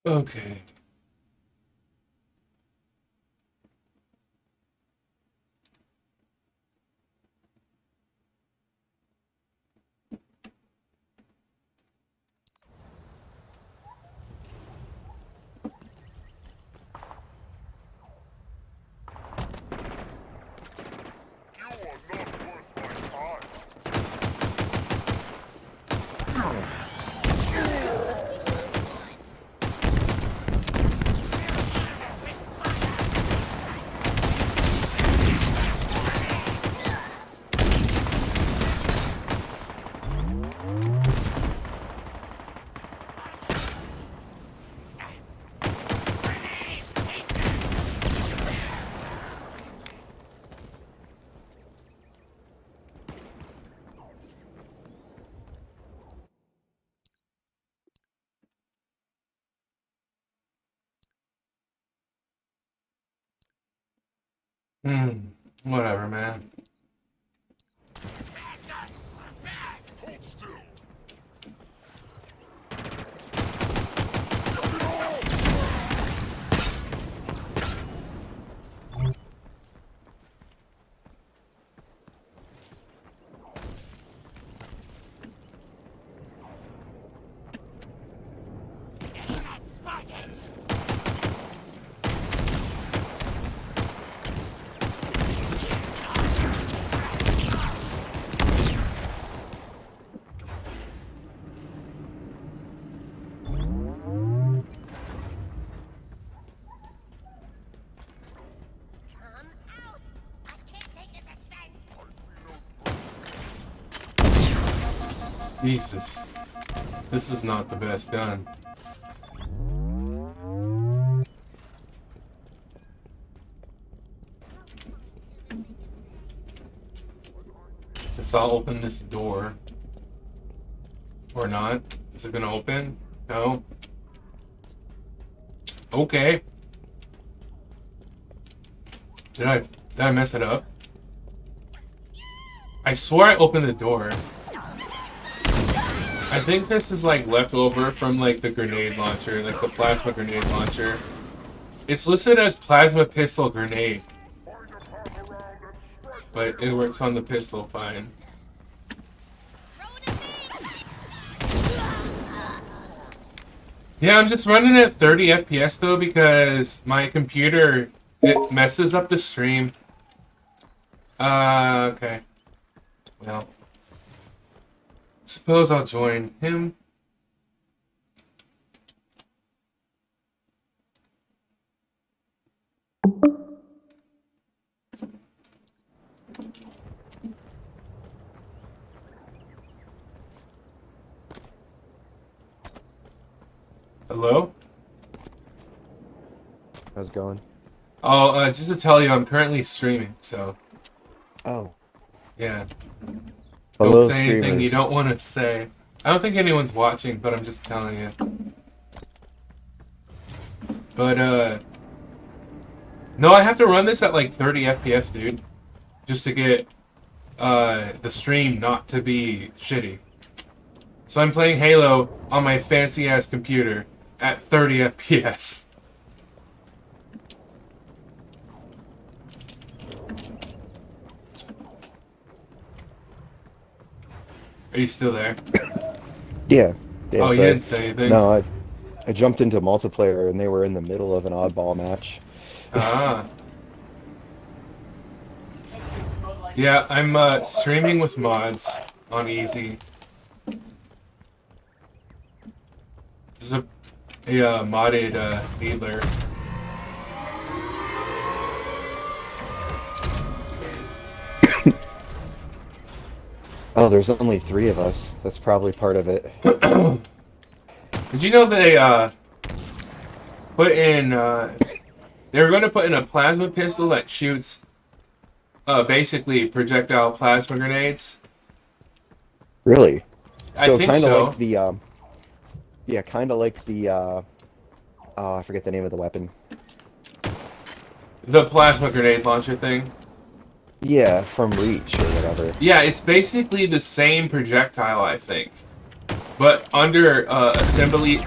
Okay. Hmm. Whatever, man. Jesus. This is not the best gun. Guess I'll open this door. Or not. Is it gonna open? No. Okay. Did I mess it up? I swore I opened the door. I think this is like leftover from like the grenade launcher, like the plasma grenade launcher. It's listed as plasma pistol grenade, but it works on the pistol fine. Yeah, I'm just running at 30 FPS though because my computer, it messes up the stream. Okay. Well, suppose I'll join him. Hello? How's it going? Oh, just to tell you, I'm currently streaming, so. Oh. Yeah. Hello, Don't say anything streamers. you don't want to say. I don't think anyone's watching, but I'm just telling you. But, no, I have to run this at like 30 FPS, dude. Just to get, the stream not to be shitty. So I'm playing Halo on my fancy-ass computer at 30 FPS. Are you still there? Yeah. Oh, you so didn't say anything? No, I jumped into multiplayer and they were in the middle of an oddball match. Ah. Yeah, I'm streaming with mods on easy. There's a modded dealer. Oh, there's only 3 of us. That's probably part of it. Did you know they put in they were going to put in a plasma pistol that shoots basically projectile plasma grenades? Really? I So think kind of so. like the yeah, kind of like the I forget the name of the weapon. The plasma grenade launcher thing. Yeah, from Reach or whatever. Yeah, it's basically the same projectile, I think. But under assembly...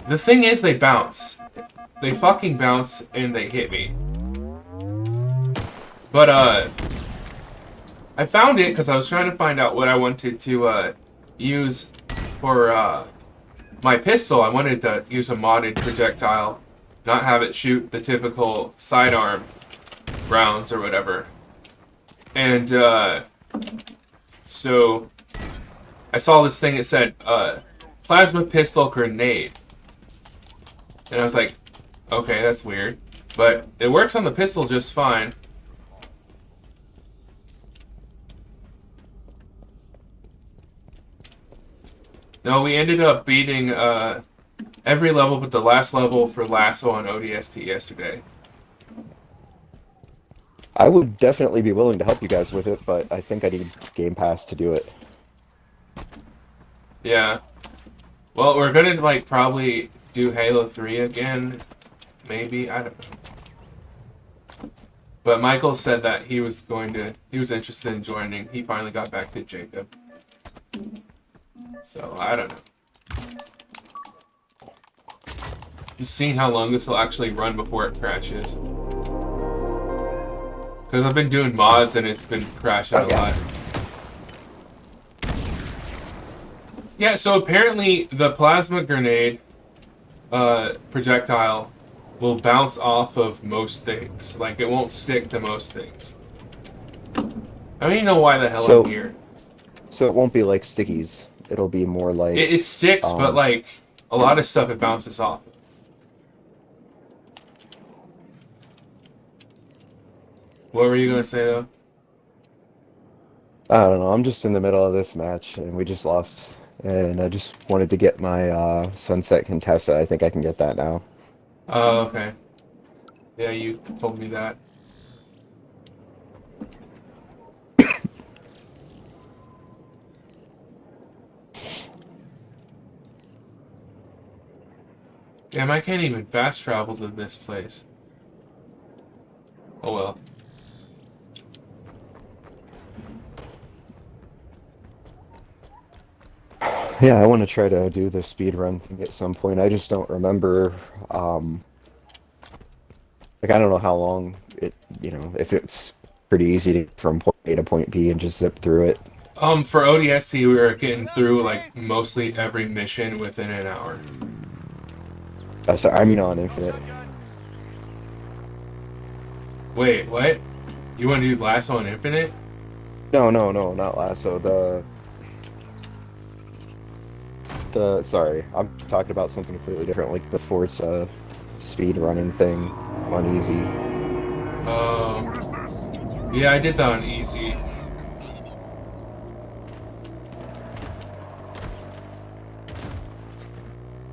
The thing is, they bounce. They fucking bounce and they hit me. But, I found it because I was trying to find out what I wanted to, use for, my pistol. I wanted to use a modded projectile, not have it shoot the typical sidearm rounds or whatever. And, so I saw this thing, it said, plasma pistol grenade. And I was like, okay, that's weird. But it works on the pistol just fine. No, we ended up beating every level but the last level for Lasso on ODST yesterday. I would definitely be willing to help you guys with it, but I think I need Game Pass to do it. Yeah. Well, we're gonna like probably do Halo 3 again. Maybe, I don't know. But Michael said that he was interested in joining. He finally got back to Jacob. So, I don't know. Just seeing how long this will actually run before it crashes. Because I've been doing mods and it's been crashing a lot. Yeah, so apparently the plasma grenade projectile will bounce off of most things. Like, it won't stick to most things. I don't even know why the hell I'm here. So it won't be like stickies. It'll be more like... It sticks, but like, a lot of stuff it bounces off. What were you going to say, though? I don't know. I'm just in the middle of this match, and we just lost. And I just wanted to get my Sunset Contessa. I think I can get that now. Oh, okay. Yeah, you told me that. Damn, I can't even fast travel to this place. Oh well. Yeah, I want to try to do the speed run at some point. I just don't remember, like, I don't know how long it, if it's pretty easy to get from point A to point B and just zip through it. For ODST, we were getting through, like, mostly every mission within an hour. Sorry, I mean on Infinite. Wait, what? You want to do Lasso on Infinite? No, not Lasso. Sorry, I'm talking about something completely different, like the Forza speed running thing on easy. Yeah, I did that on easy.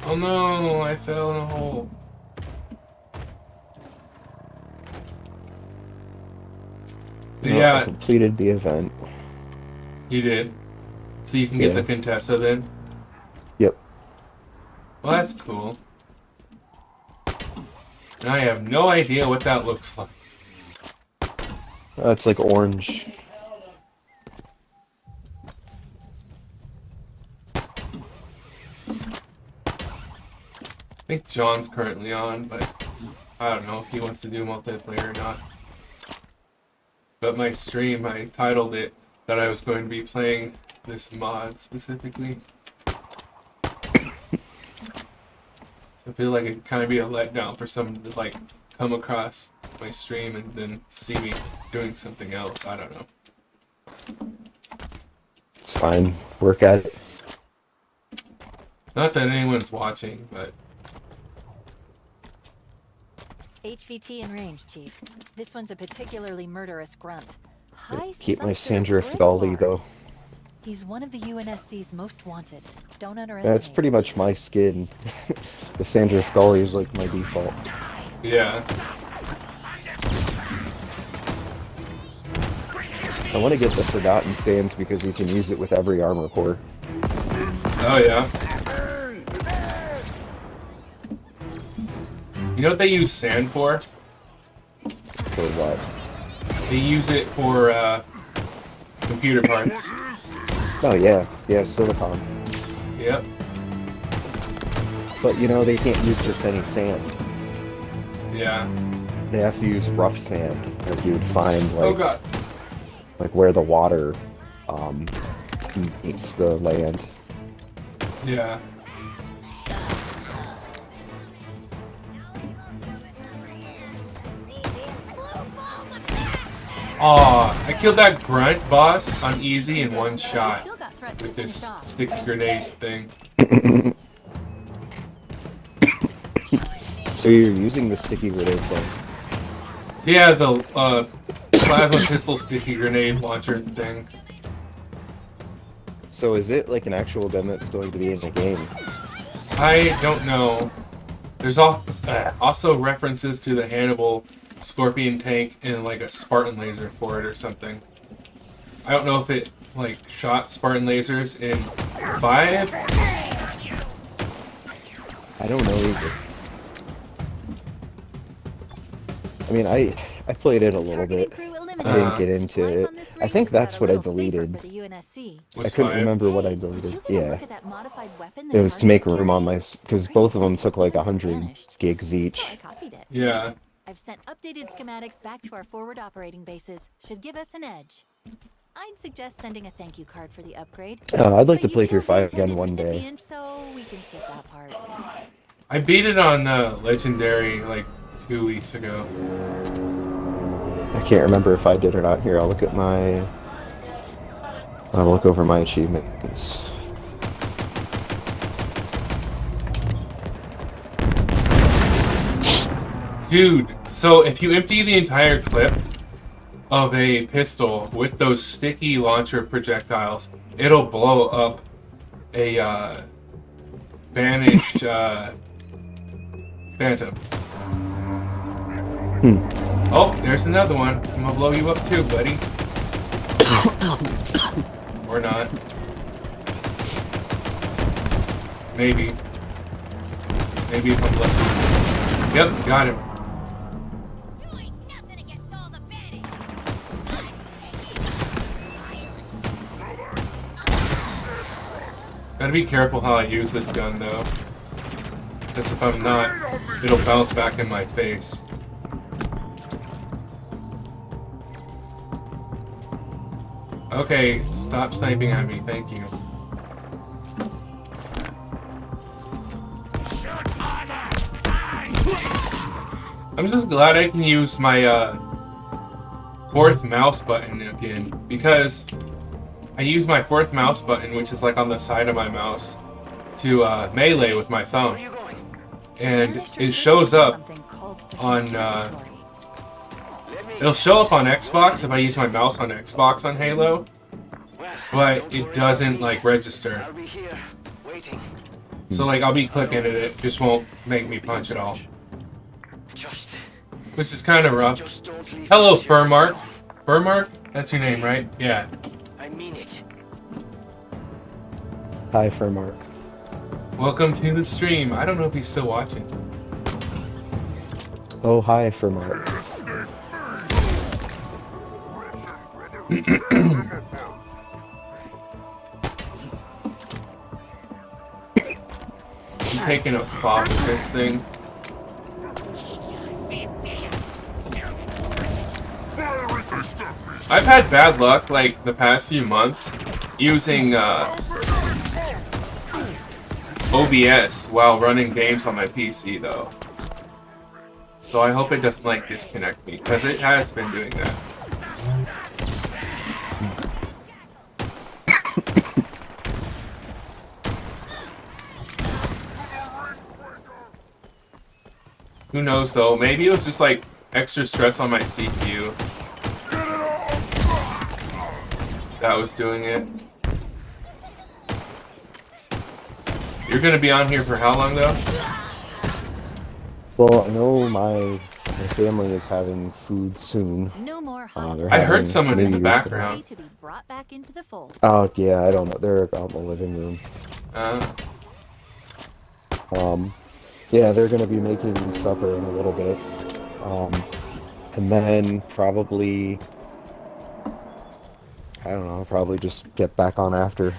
Oh no, I fell in a hole. Yeah, I completed the event. You did? So you can get the Contessa then? Yep. Well, that's cool. And I have no idea what that looks like. It's like orange. I think John's currently on, but I don't know if he wants to do multiplayer or not. But my stream, I titled it that I was going to be playing this mod specifically. So I feel like it'd kind of be a letdown for someone to like come across my stream and then see me doing something else. I don't know. It's fine. Work at it. Not that anyone's watching, but... HVT in range, Chief. This one's a particularly murderous grunt. Keep my Sandra Figoli, though. He's one of the UNSC's most wanted. Don't underestimate. That's pretty much my skin. The Sandra Figoli is like my default. Yeah. I want to get the Forgotten Sands because you can use it with every armor core. Oh yeah. You know what they use sand for? For what? They use it for computer parts. Oh yeah, silicon. Yep. But you know, they can't use just any sand. Yeah. They have to use rough sand, like you would find Oh like god. where the water um, meets the land. Yeah. Aw, I killed that grunt boss on easy in one shot Still got threats to with this finish off. sticky grenade thing. So you're using the sticky grenade thing. Yeah, the plasma pistol sticky grenade launcher thing. So is it like an actual gun that's going to be in the game? I don't know. There's also references to the Hannibal Scorpion tank and like a Spartan laser for it or something. I don't know if it like shot Spartan lasers in 5. I don't know either. I mean, I played it a little bit. I didn't get into it. I think that's what I deleted. I couldn't remember what I deleted. Yeah. It was to make room on my... Because both of them took like 100 gigs each. Yeah. I've sent updated schematics back to our forward operating bases. Should give us an edge. I'd suggest sending a thank you card for the upgrade. I'd like to But play you through can't 5 be a again one intended day. recipient, so we can skip that part. I beat it on Legendary like 2 weeks ago. I can't remember if I did or not. Here, I'll look at my... I'll look over my achievements. Dude, so if you empty the entire clip of a pistol with those sticky launcher projectiles, it'll blow up a banished phantom. Oh, there's another one. I'm gonna blow you up too, buddy. Or not. Maybe. Maybe if I'm lucky. Yep, got him. Gotta be careful how I use this gun, though. Because if I'm not, it'll bounce back in my face. Okay, stop sniping at me, thank you. I'm just glad I can use my fourth mouse button again, because I use my fourth mouse button, which is like on the side of my mouse, to melee with my thumb. And it shows up on, it'll show up on Xbox if I use my mouse on Xbox on Halo, but it doesn't like register. So like I'll be clicking at it, it just won't make me punch at all. Which is kind of rough. Hello, Furmark. Furmark? That's your name, right? Yeah. I mean it. Hi, Furmark. Welcome to the stream. I don't know if he's still watching. Oh, hi, Furmark. I'm taking a pop with this thing. I've had bad luck, like, the past few months using OBS while running games on my PC, though. So I hope it doesn't, like, disconnect me, because it has been doing that. Who knows, though? Maybe it was just, like, extra stress on my CPU that was doing it. You're gonna be on here for how long, though? Well, I know my family is having food soon. No more I heard someone in the New Year's background. to be brought back into the fold. Oh, yeah, I don't know. They're out in the living room. Yeah, they're gonna be making supper in a little bit. And then probably... I don't know, probably just get back on after.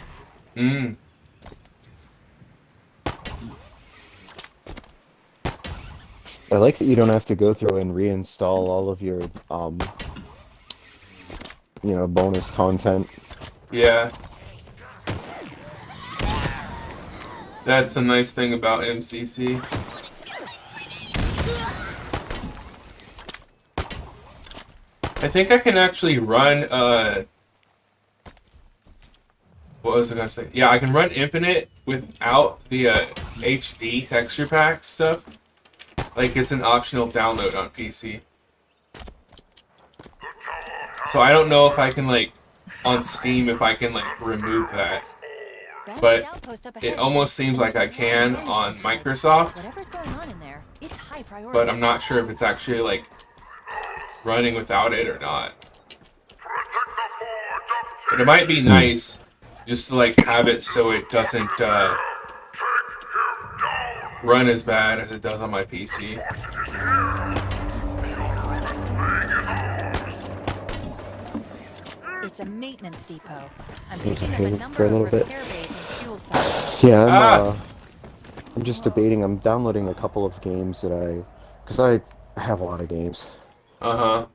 I like that you don't have to go through and reinstall all of your, bonus content. Yeah. That's the nice thing about MCC. I think I can actually run, what was I gonna say? Yeah, I can run Infinite without the HD texture pack stuff. Like, it's an optional download on PC. So I don't know if I can, like, on Steam, if I can, like, remove that. But it almost seems like I can on Microsoft. Whatever's going on in there, it's high priority. But I'm not sure if it's actually, like, running without it or not. But it might be nice just to, like, have it so it doesn't run as bad as it does on my PC. It's a maintenance depot. I'm There's a picking up a hang number for a of little bit. repair bays and fuel cells. Yeah, I'm just debating. I'm downloading a couple of games because I have a lot of games. Uh-huh.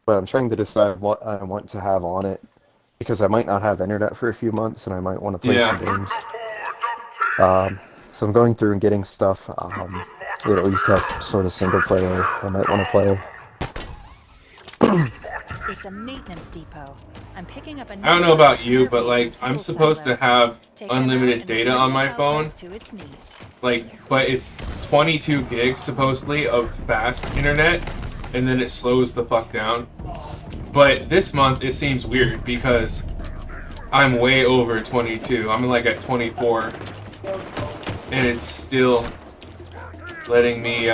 But I'm trying to decide what I want to have on it because I might not have internet for a few months and I might want to play some games. So I'm going through and getting stuff that at least has some sort of single player I might want to play. It's a maintenance depot. I'm picking up a I don't know about you, but, like, I'm supposed to have unlimited data on my phone. Like, but it's 22 gigs supposedly of fast internet, and then it slows the fuck down. But this month it seems weird because I'm way over 22. I'm like at 24, and it's still letting me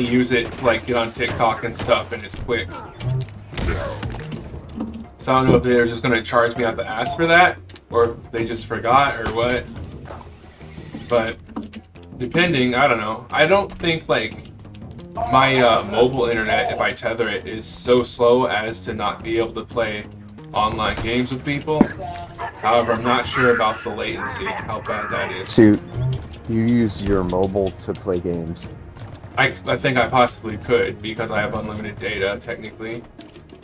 use it to, like, get on TikTok and stuff, and it's quick. So I don't know if they're just gonna charge me out the ass for that, or if they just forgot, or what. But depending, I don't know. I don't think, like, my mobile internet, if I tether it, is so slow as to not be able to play online games with people. However, I'm not sure about the latency, how bad that is. So you use your mobile to play games? I think I possibly could because I have unlimited data, technically.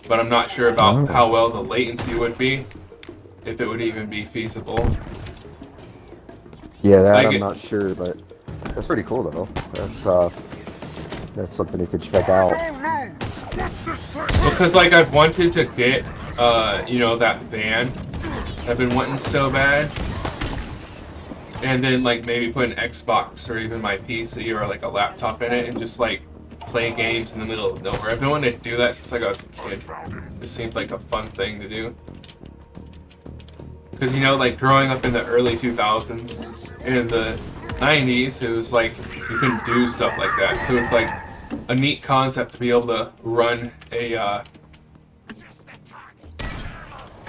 But I'm not sure about how well the latency would be, if it would even be feasible. Yeah, that Like I'm not sure, but that's pretty cool though. That's something you could check out. Because, like, I've wanted to get, that van. I've been wanting so bad. And then, like, maybe put an Xbox or even my PC or, like, a laptop in it and just, like, play games in the middle of nowhere. I've been wanting to do that since, like, I was a kid. It seemed like a fun thing to do. Because, like, growing up in the early 2000s and in the 90s, it was like you couldn't do stuff like that. So it's like a neat concept to be able to run a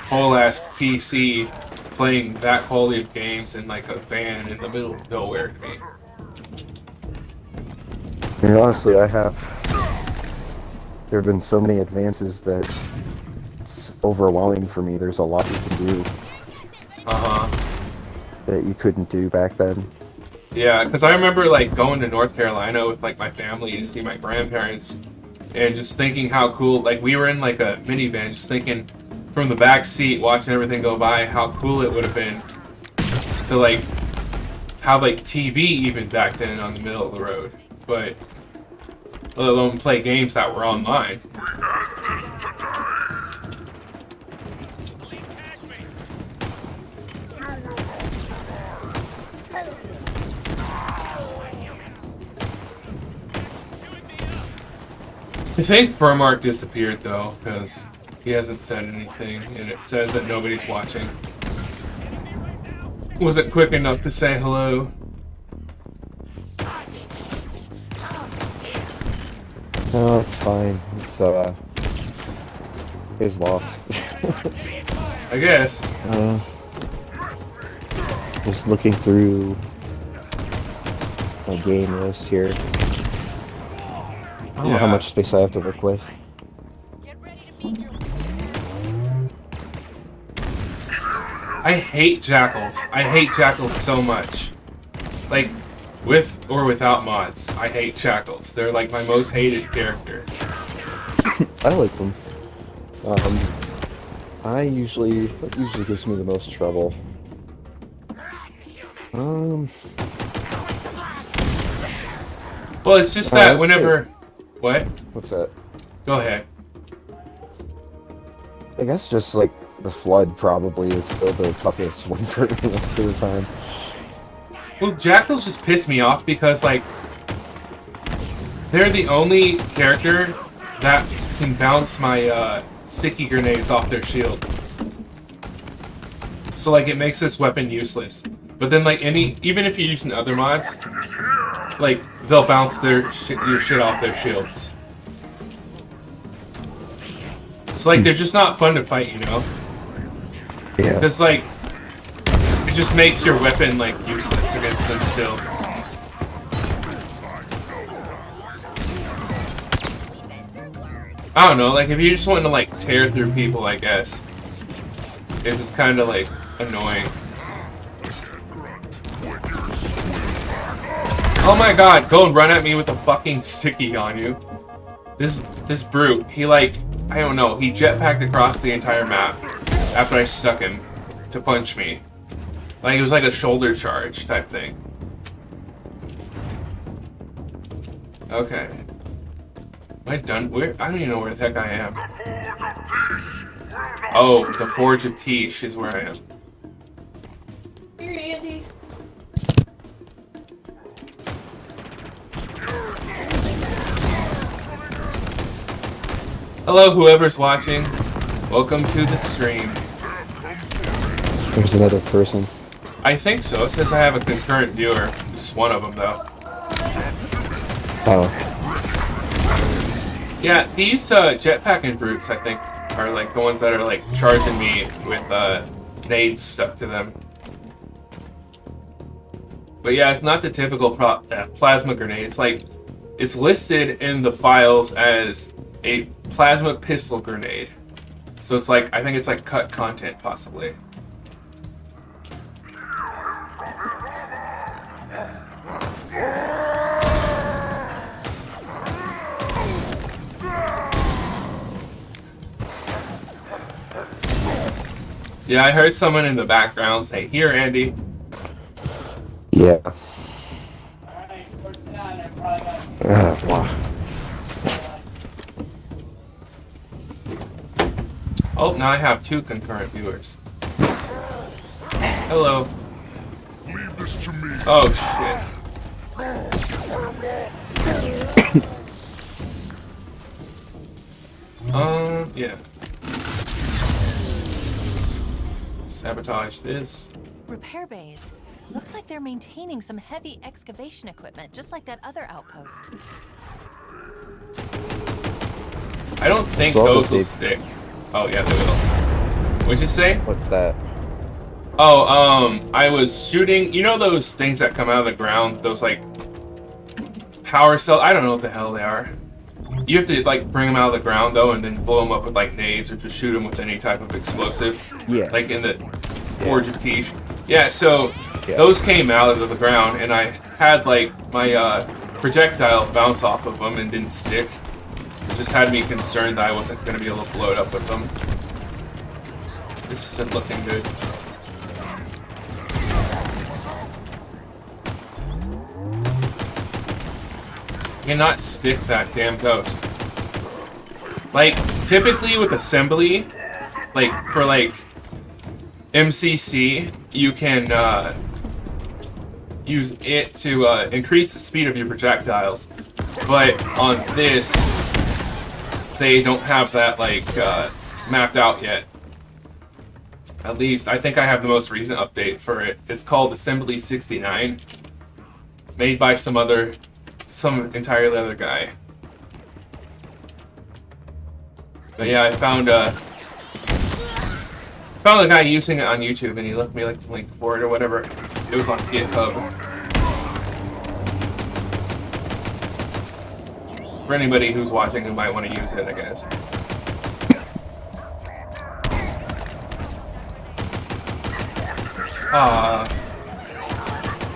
whole-ass PC playing that quality of games in, like, a van in the middle of nowhere to me. I mean, honestly, there have been so many advances that it's overwhelming for me. There's a lot you can do that you couldn't do back then. Yeah, because I remember, like, going to North Carolina with, like, my family to see my grandparents and just thinking how cool, like, we were in, like, a minivan, just thinking from the back seat, watching everything go by, how cool it would have been to, like, have, like, TV even back then on the middle of the road. But let alone play games that were online. I think Furmark disappeared though, because he hasn't said anything, and it says that nobody's watching. Was it quick enough to say hello? No, it's fine. It's his loss. I guess. Just looking through my game list here. I don't know how much space I have to work with. I hate Jackals. I hate Jackals so much. Like, with or without mods, I hate Jackals. They're like my most hated character. I like them. What usually gives me the most trouble? Well, it's just that whenever... What? What's that? Go ahead. I guess just like the flood probably is still the toughest one for me most of the time. Well, Jackals just piss me off because, like, they're the only character that can bounce my sticky grenades off their shield. So, like, it makes this weapon useless. But then, like, even if you're using other mods, like, they'll bounce your shit off their shields. So, like, they're just not fun to fight, you know? Yeah. Because, like, it just makes your weapon, like, useless against them still. I don't know, like, if you just want to, like, tear through people, I guess, it's just kind of, like, annoying. Oh my god, go and run at me with a fucking sticky on you. This brute, he, like, I don't know, he jetpacked across the entire map after I stuck him to punch me. Like, it was like a shoulder charge type thing. Okay. Am I done? Where? I don't even know where the heck I am. Oh, the Forge of Tish is where I am. Here, Andy. Hello, whoever's watching. Welcome to the stream. There's another person. I think so. It says I have a concurrent viewer. Just one of them, though. Oh. Yeah, these jetpacking brutes, I think, are like the ones that are like charging me with nades stuck to them. But yeah, it's not the typical plasma grenade. It's like, it's listed in the files as a plasma pistol grenade. So it's like, I think it's like cut content, possibly. Yeah, I heard someone in the background say, "Here, Andy." Yeah. Wow. Oh, now I have 2 concurrent viewers. Hello. Leave this to me. Oh, shit. Yeah. Sabotage this. Repair bays. Looks like they're maintaining some heavy excavation equipment, just like that other outpost. I don't think So those will they- stick. Oh, yeah, they will. What'd you say? What's that? Oh, I was shooting. You know those things that come out of the ground? Those, like, power cell? I don't know what the hell they are. You have to, like, bring them out of the ground, though, and then blow them up with, like, nades or just shoot them with any type of explosive. Yeah. Like in the Forge of Tish. Yeah, so Yeah. those came out of the ground, and I had, like, my projectile bounce off of them and didn't stick. It just had me concerned that I wasn't going to be able to blow it up with them. This isn't looking good. You cannot stick that damn ghost. Like, typically with assembly, like, for, like, MCC, you can, use it to, increase the speed of your projectiles. But on this, they don't have that, like, mapped out yet. At least, I think I have the most recent update for it. It's called Assembly 69. Made by some entirely other guy. But yeah, I found a guy using it on YouTube, and he left me like the link for it or whatever. It was on GitHub. For anybody who's watching who might want to use it, I guess.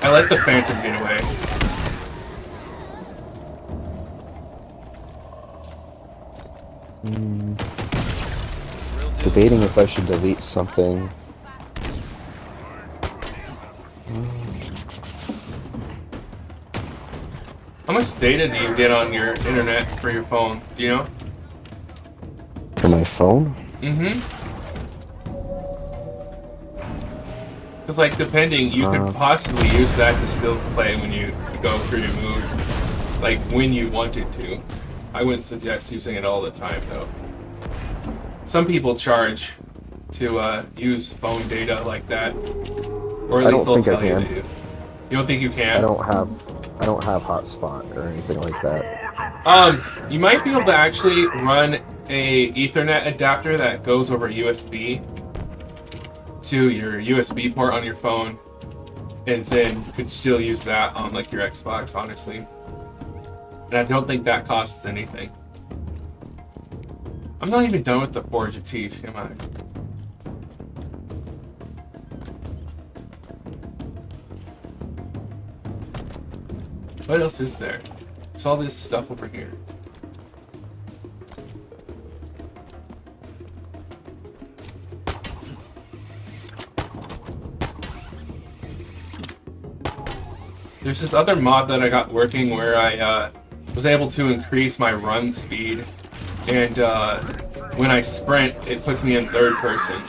I let the Phantom get away. Debating if I should delete something. How much data do you get on your internet for your phone? Do you know? For my phone? Mm-hmm. Because, like, depending, you could possibly use that to still play when you go through your move. Like, when you wanted to. I wouldn't suggest using it all the time, though. Some people charge to use phone data like that. Or at least they'll tell you they do. You don't think you can? I don't have hotspot or anything like that. You might be able to actually run a Ethernet adapter that goes over USB to your USB port on your phone, and then you could still use that on like your Xbox, honestly. And I don't think that costs anything. I'm not even done with the Forge of Teeth, am I? What else is there? There's all this stuff over here. There's this other mod that I got working where I was able to increase my run speed, and when I sprint, it puts me in third person,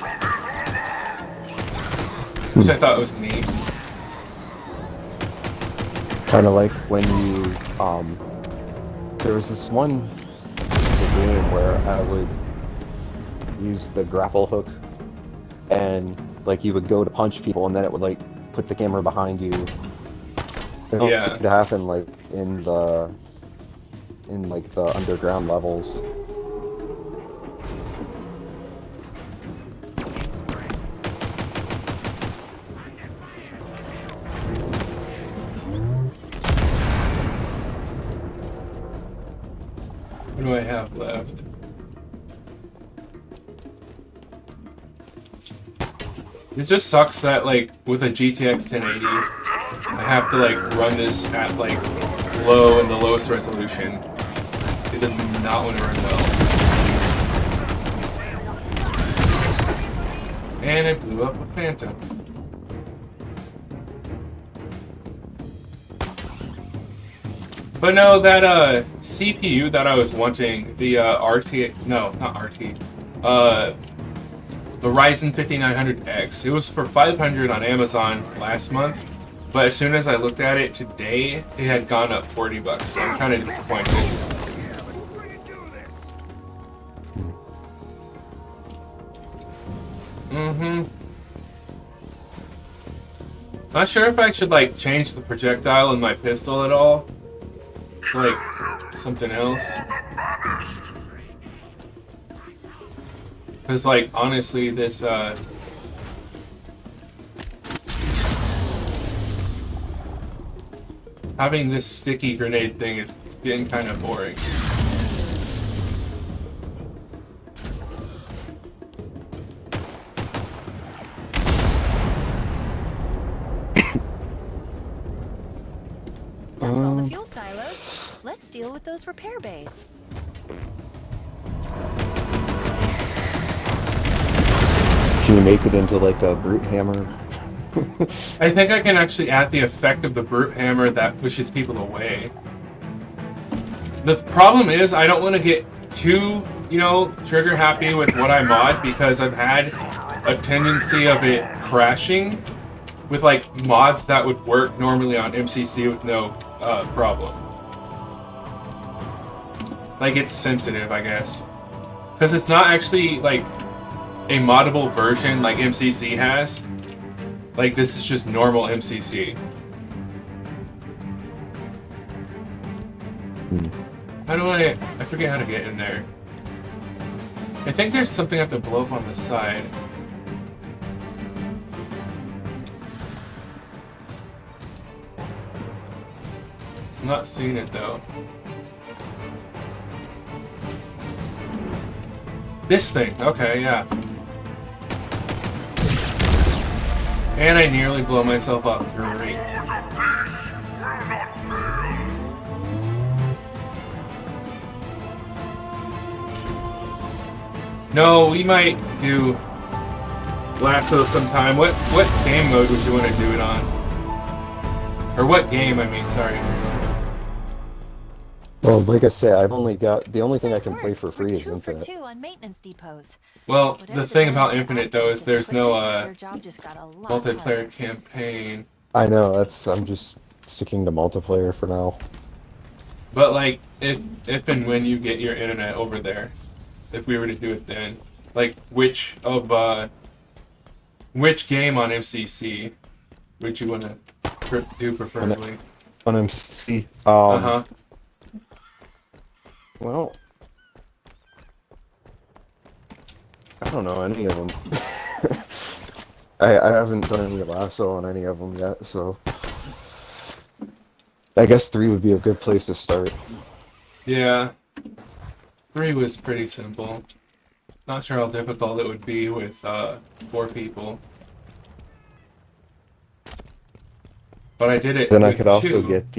which I thought was neat. Kind of like when you, there was this one game where I would use the grapple hook, and like you would go to punch people, and then it would like put the camera behind you. It don't seem to happen like in the underground levels. What do I have left? It just sucks that, like, with a GTX 1080, I have to, like, run this at, like, low and the lowest resolution. It does not want to run well. And I blew up a Phantom. But no, that CPU that I was wanting, the the Ryzen 5900X, it was for $500 on Amazon last month, but as soon as I looked at it today, it had gone up $40, so I'm kind of disappointed. Not sure if I should, like, change the projectile in my pistol at all. Like, something else. Because, like, honestly, this, having this sticky grenade thing is getting kind of boring. That's all the fuel silos. Let's deal with those repair bays. Can you make it into like a brute hammer? I think I can actually add the effect of the brute hammer that pushes people away. The problem is I don't want to get too, you know, trigger happy with what I mod, because I've had a tendency of it crashing with like mods that would work normally on MCC with no problem. Like, it's sensitive, I guess. Because it's not actually like a moddable version like MCC has. Like, this is just normal MCC. How do I forget how to get in there. I think there's something I have to blow up on the side. I'm not seeing it though. This thing, okay, yeah. And I nearly blow myself up. Great. No, we might do Lasso sometime. What game mode would you want to do it on? Or what game, I mean, sorry. Well, like I say, I've only got the only thing I Nice can work. play for free We're is 2 for Infinite. 2 on maintenance depots. Well, Whatever the thing damage about the Infinite, though, is Confetti there's put no into it, their job just got a lot multiplayer harder. campaign. I know, I'm just sticking to multiplayer for now. But, like, if and when you get your internet over there, if we were to do it then, like, which game on MCC would you want to do preferably? On MC, Uh-huh. well, I don't know any of them. I haven't done any Lasso on any of them yet, so I guess 3 would be a good place to start. Yeah. 3 was pretty simple. Not sure how difficult it would be with 4 people. But I did it. Then I with could also 2. get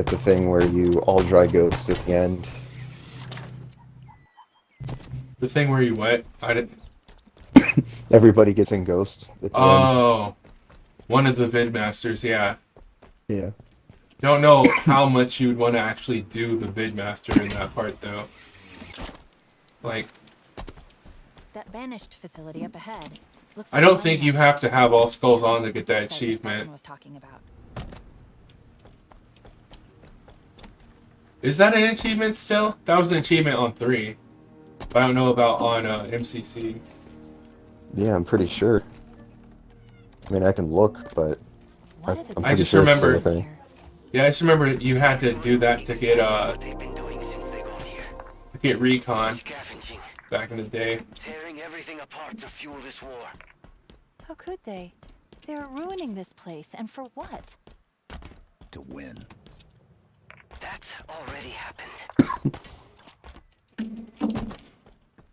the thing where you all dry ghost at the end. The thing where you what? I did. Everybody gets in ghost at the end. Oh, one of the vidmasters. Yeah. Yeah. Don't know how much you would want to actually do the vidmaster in that part though. Like, That banished facility up ahead. Looks I like don't the think mine you have to have all skulls on to get that said Miss achievement. Martin was talking about. Is that an achievement still? That was an achievement on 3. But I don't know about on MCC. Yeah, I'm pretty sure. I mean, I can look, but What are I'm the pretty just sure it's still remember- a thing. here? Yeah, I just remember you had to do that to get What they've been doing since they got here. recon Scavenging, back in the day. tearing everything apart to fuel this war. How could they? They're ruining this place, and for what? To win. That's already happened.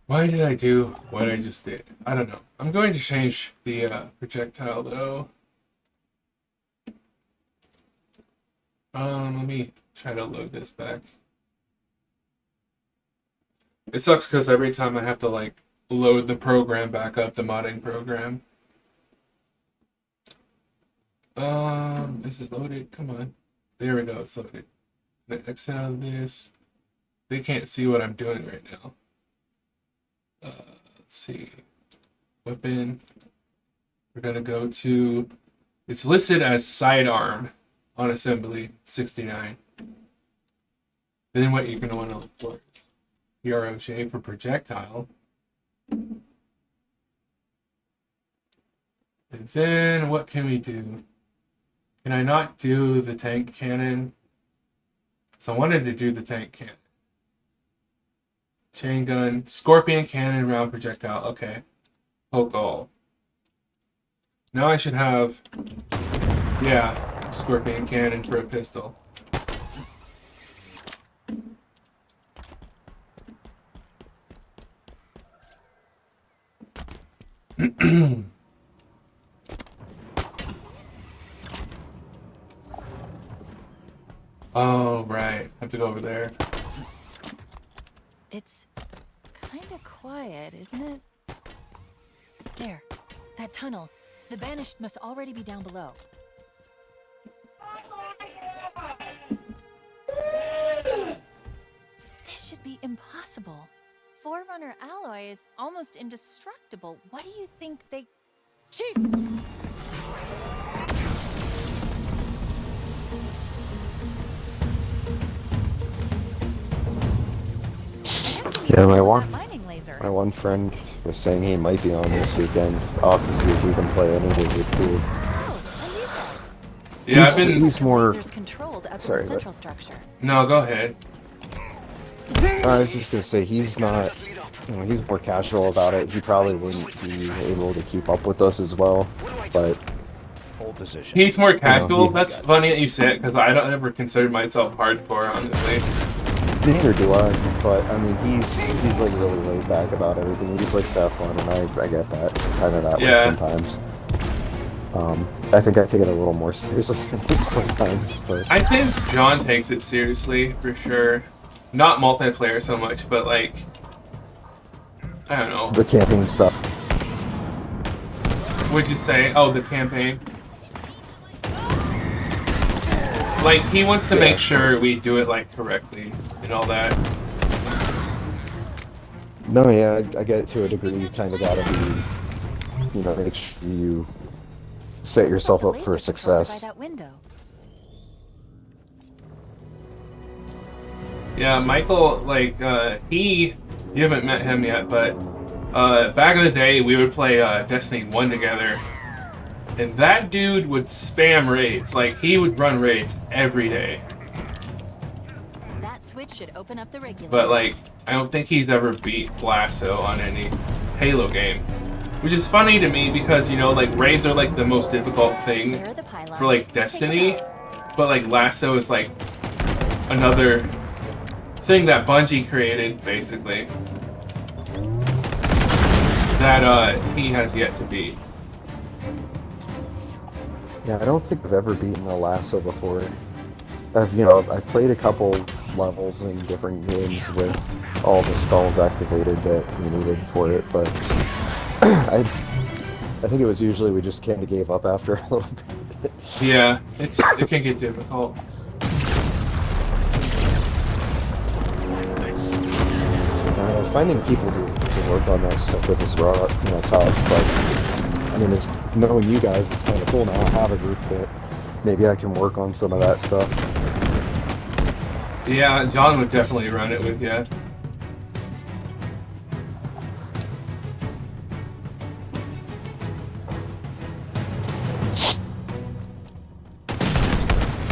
Why did I do what I just did? I don't know. I'm going to change the projectile though. Let me try to load this back. It sucks because every time I have to like load the program back up, the modding program. Is it loaded? Come on. There we go, it's loaded. I'm gonna exit out of this. They can't see what I'm doing right now. Let's see. Weapon. We're gonna go to. It's listed as Sidearm on assembly 69. Then what you're gonna want to look for is PROJ for projectile. And then what can we do? Can I not do the tank cannon? So I wanted to do the tank cannon. Chain gun, scorpion cannon, round projectile. Okay. Poke all. Now I should have, yeah, scorpion cannon for a pistol. Oh, right. I have to go over there. It's kind of quiet, isn't it? There. That tunnel. The banished must already be down below. This should be impossible. Forerunner alloy is almost indestructible. What do you think they... Chief! Yeah, my Mining laser. one friend was saying he might be on this weekend. I'll have to see if we can play any of it too. Oh, Yeah, He's- I've been. he's more- lasers controlled up to Sorry, the but- central structure. No, go ahead. I was just gonna say he's not. He's more casual about it. He probably wouldn't be able to keep up with us as well. But Hold position. He's more casual. he- That's funny that you say it because I don't ever consider myself hardcore, honestly. neither do I. But I mean, he's like really laid back about everything. He just likes to have fun, and I get that kind of that Yeah. way sometimes. I think I take it a little more seriously than him sometimes, but I think John takes it seriously for sure. Not multiplayer so much, but like, I don't know. the camping stuff. What'd you say? Oh, the campaign. Like, he wants to make sure we do it like correctly and all that. No, yeah, I get it to a degree. You kind of gotta be, you know, make sure you set yourself up for success. By that window. Yeah, Michael, like, you haven't met him yet, but back in the day, we would play Destiny 1 together, and that dude would spam raids. Like, he would run raids every day. That switch should open up the regulator. But, like, I don't think he's ever beat Lasso on any Halo game. Which is funny to me because, you know, like, raids are, like, the most difficult thing There are the pylons. for, like, Destiny, but, like, Lasso is, like, another thing that Bungie created, basically, that he has yet to beat. Yeah, I don't think I've ever beaten a lasso before. I played a couple levels in different games with all the skulls activated that you needed for it, but I think it was usually we just kind of gave up after a little bit. Yeah, it can get difficult. Finding people to work on that stuff with is tough, but I mean, it's knowing you guys, it's kind of cool now. I have a group that maybe I can work on some of that stuff. Yeah, John would definitely run it with you.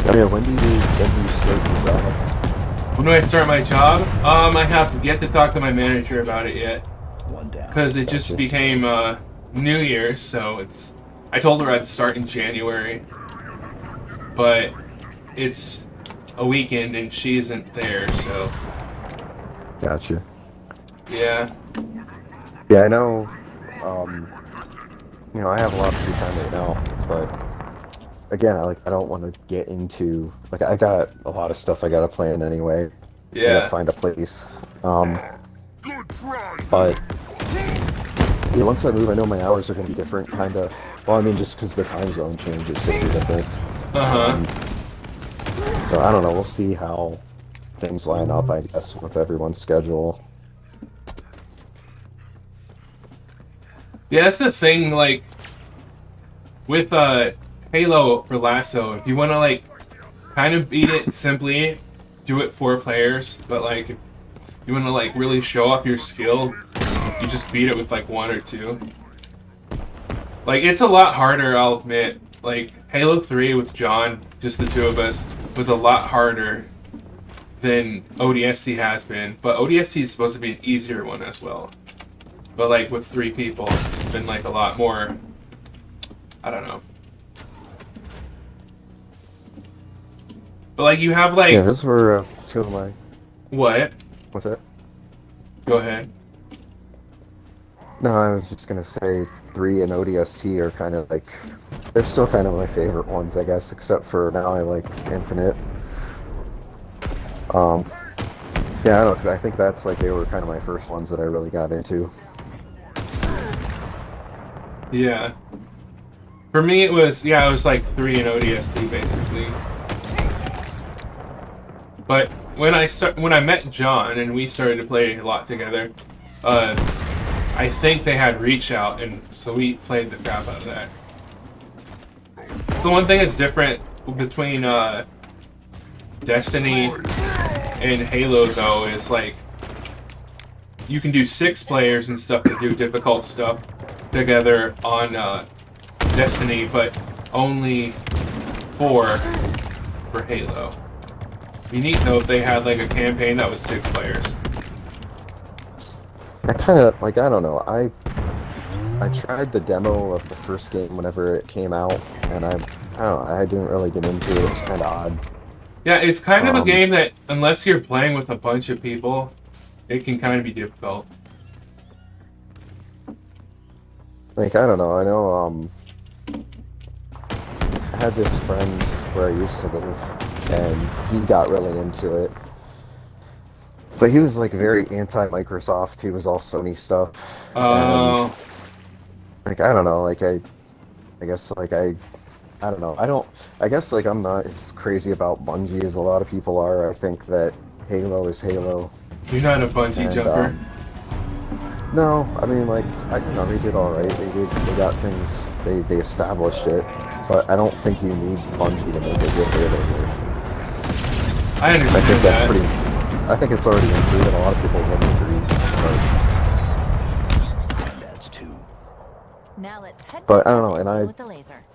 Yeah, when do you start your job? When do I start my job? I have yet to talk to my manager about it yet. One down. Because it just became New Year's, so I told her I'd start in January. But it's a weekend and she isn't there, so Gotcha. yeah. Yeah, I know. I have a lot of free time right now, but again, I don't want to get into I got a lot of stuff I gotta plan anyway. I Yeah. gotta find a place. But yeah, once I move, I know my hours are gonna be different, kind of. Well, I mean, just because the time zone change is gonna be different. So I don't know. We'll see how things line up, I guess, with everyone's schedule. Yeah, that's the thing, like, with Halo or Lasso, if you want to, like, kind of beat it simply, do it 4 players, but, like, if you want to, like, really show off your skill, you just beat it with, like, 1 or 2. Like, it's a lot harder, I'll admit. Like, Halo 3 with John, just the 2 of us, was a lot harder than ODST has been, but ODST is supposed to be an easier one as well. But, like, with 3 people, it's been, like, a lot more, I don't know. But, like, you have, like... Yeah, those were 2 of my... What? What's that? Go ahead. No, I was just gonna say 3 and ODST are kind of like... They're still kind of my favorite ones, I guess, except for now I like Infinite. Yeah, I don't know, I think that's like, they were kind of my first ones that I really got into. Yeah. For me, it was like 3 and ODST, basically. But when I met John and we started to play a lot together, I think they had Reach Out, and so we played the crap out of that. So one thing that's different between Destiny and Halo, though, is like you can do 6 players and stuff to do difficult stuff together on Destiny, but only 4 for Halo. Be neat though if they had like a campaign that was 6 players. I kind of, like, I don't know, I tried the demo of the first game whenever it came out, and I don't know, I didn't really get into it. It was kind of odd. Yeah, it's kind of a game that, unless you're playing with a bunch of people, it can kind of be difficult. Like, I don't know, I know, had this friend where I used to live, and he got really into it. But he was like very anti-Microsoft. He was all Sony stuff, and Oh, like I don't know, like I guess like I don't know. I guess like I'm not as crazy about Bungie as a lot of people are. I think that Halo is Halo. you're not a bungee And, jumper. No, I mean like they did all right. They got things. They established it, but I don't think you need Bungie to make a good Halo game. I I think understand that's that. pretty. I think it's already improved, and a lot of people wouldn't agree. That's two. Now let's head But back I don't up know, and and deal I with the laser.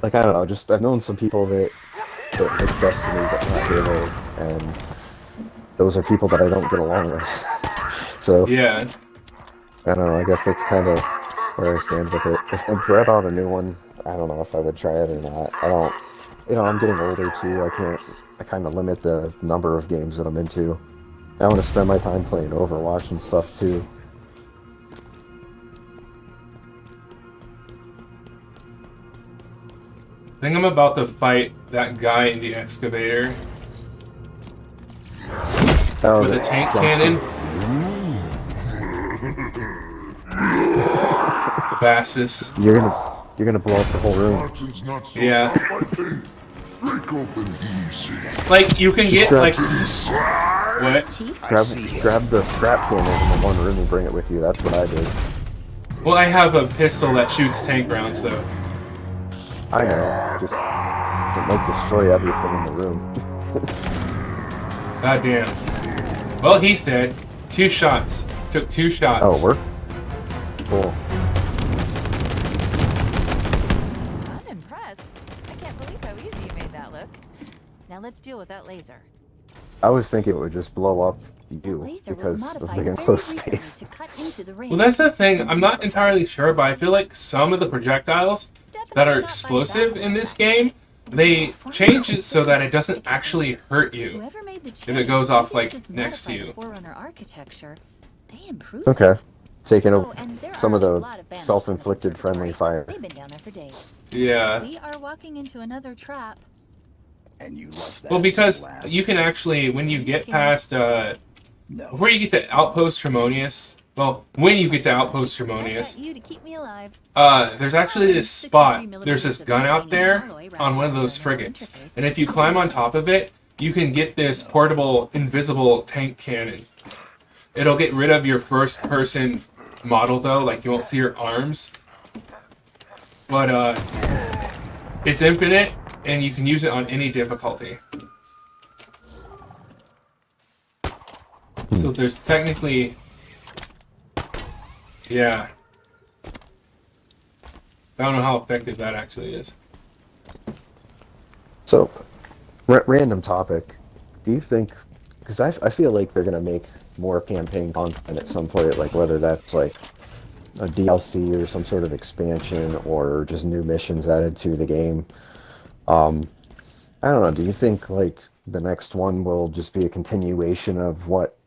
like I don't know. Just I've known some people that make Destiny but not Halo, and those are people that I don't get along with. So Yeah. I don't know. I guess that's kind of where I stand with it. If they brought out a new one, I don't know if I would try it or not. I don't. I'm getting older too. I kind of limit the number of games that I'm into. I want to spend my time playing Overwatch and stuff too. I think I'm about to fight that guy in the excavator Oh, with a that tank jumps cannon. Bassus. You're gonna blow up the whole room. Martin's not so Yeah. tough, I think. Break open easy. Like, you can get, grab- like... What? Chief? Grab the scrap cannon in the one room and bring it with you. That's what I did. Well, I have a pistol that shoots tank rounds, though. I know. Just it might destroy everything in the room. God damn. Well, he's dead. 2 shots. Took 2 shots. Oh, it worked? Cool. I'm impressed. I can't believe how easy you made that look. Now let's deal with that laser. I was thinking it would just blow up you Laser was because of modified the very enclosed recently space. to cut into the range. Well, that's the thing. I'm not entirely sure, but I feel like some of the projectiles that are explosive in this game, they change it so that it doesn't actually hurt you. Whoever made the If it goes off, like, just next to modified you. the Forerunner architecture. They improved Okay. it. Taking Oh, and there some are of a the lot of bandits in self-inflicted the friendly observatory. fire. They've been down there for days. Yeah. We are walking into another trap. And you left that Well, because last. you can actually, when you get past, No. before you get to Outpost Harmonious, well, when you get to Outpost I Harmonious, bet you to keep me alive. there's actually this spot, there's this gun out there on one of those frigates, and if you climb on top of it, you can get this portable, invisible tank cannon. It'll get rid of your first-person model, though, like you won't see your arms, but, it's infinite, and you can use it on any difficulty. So there's technically... Yeah. I don't know how effective that actually is. So, random topic. Do you think? Because I feel like they're gonna make more campaign content at some point, like whether that's like a DLC or some sort of expansion or just new missions added to the game. I don't know. Do you think like the next one will just be a continuation of what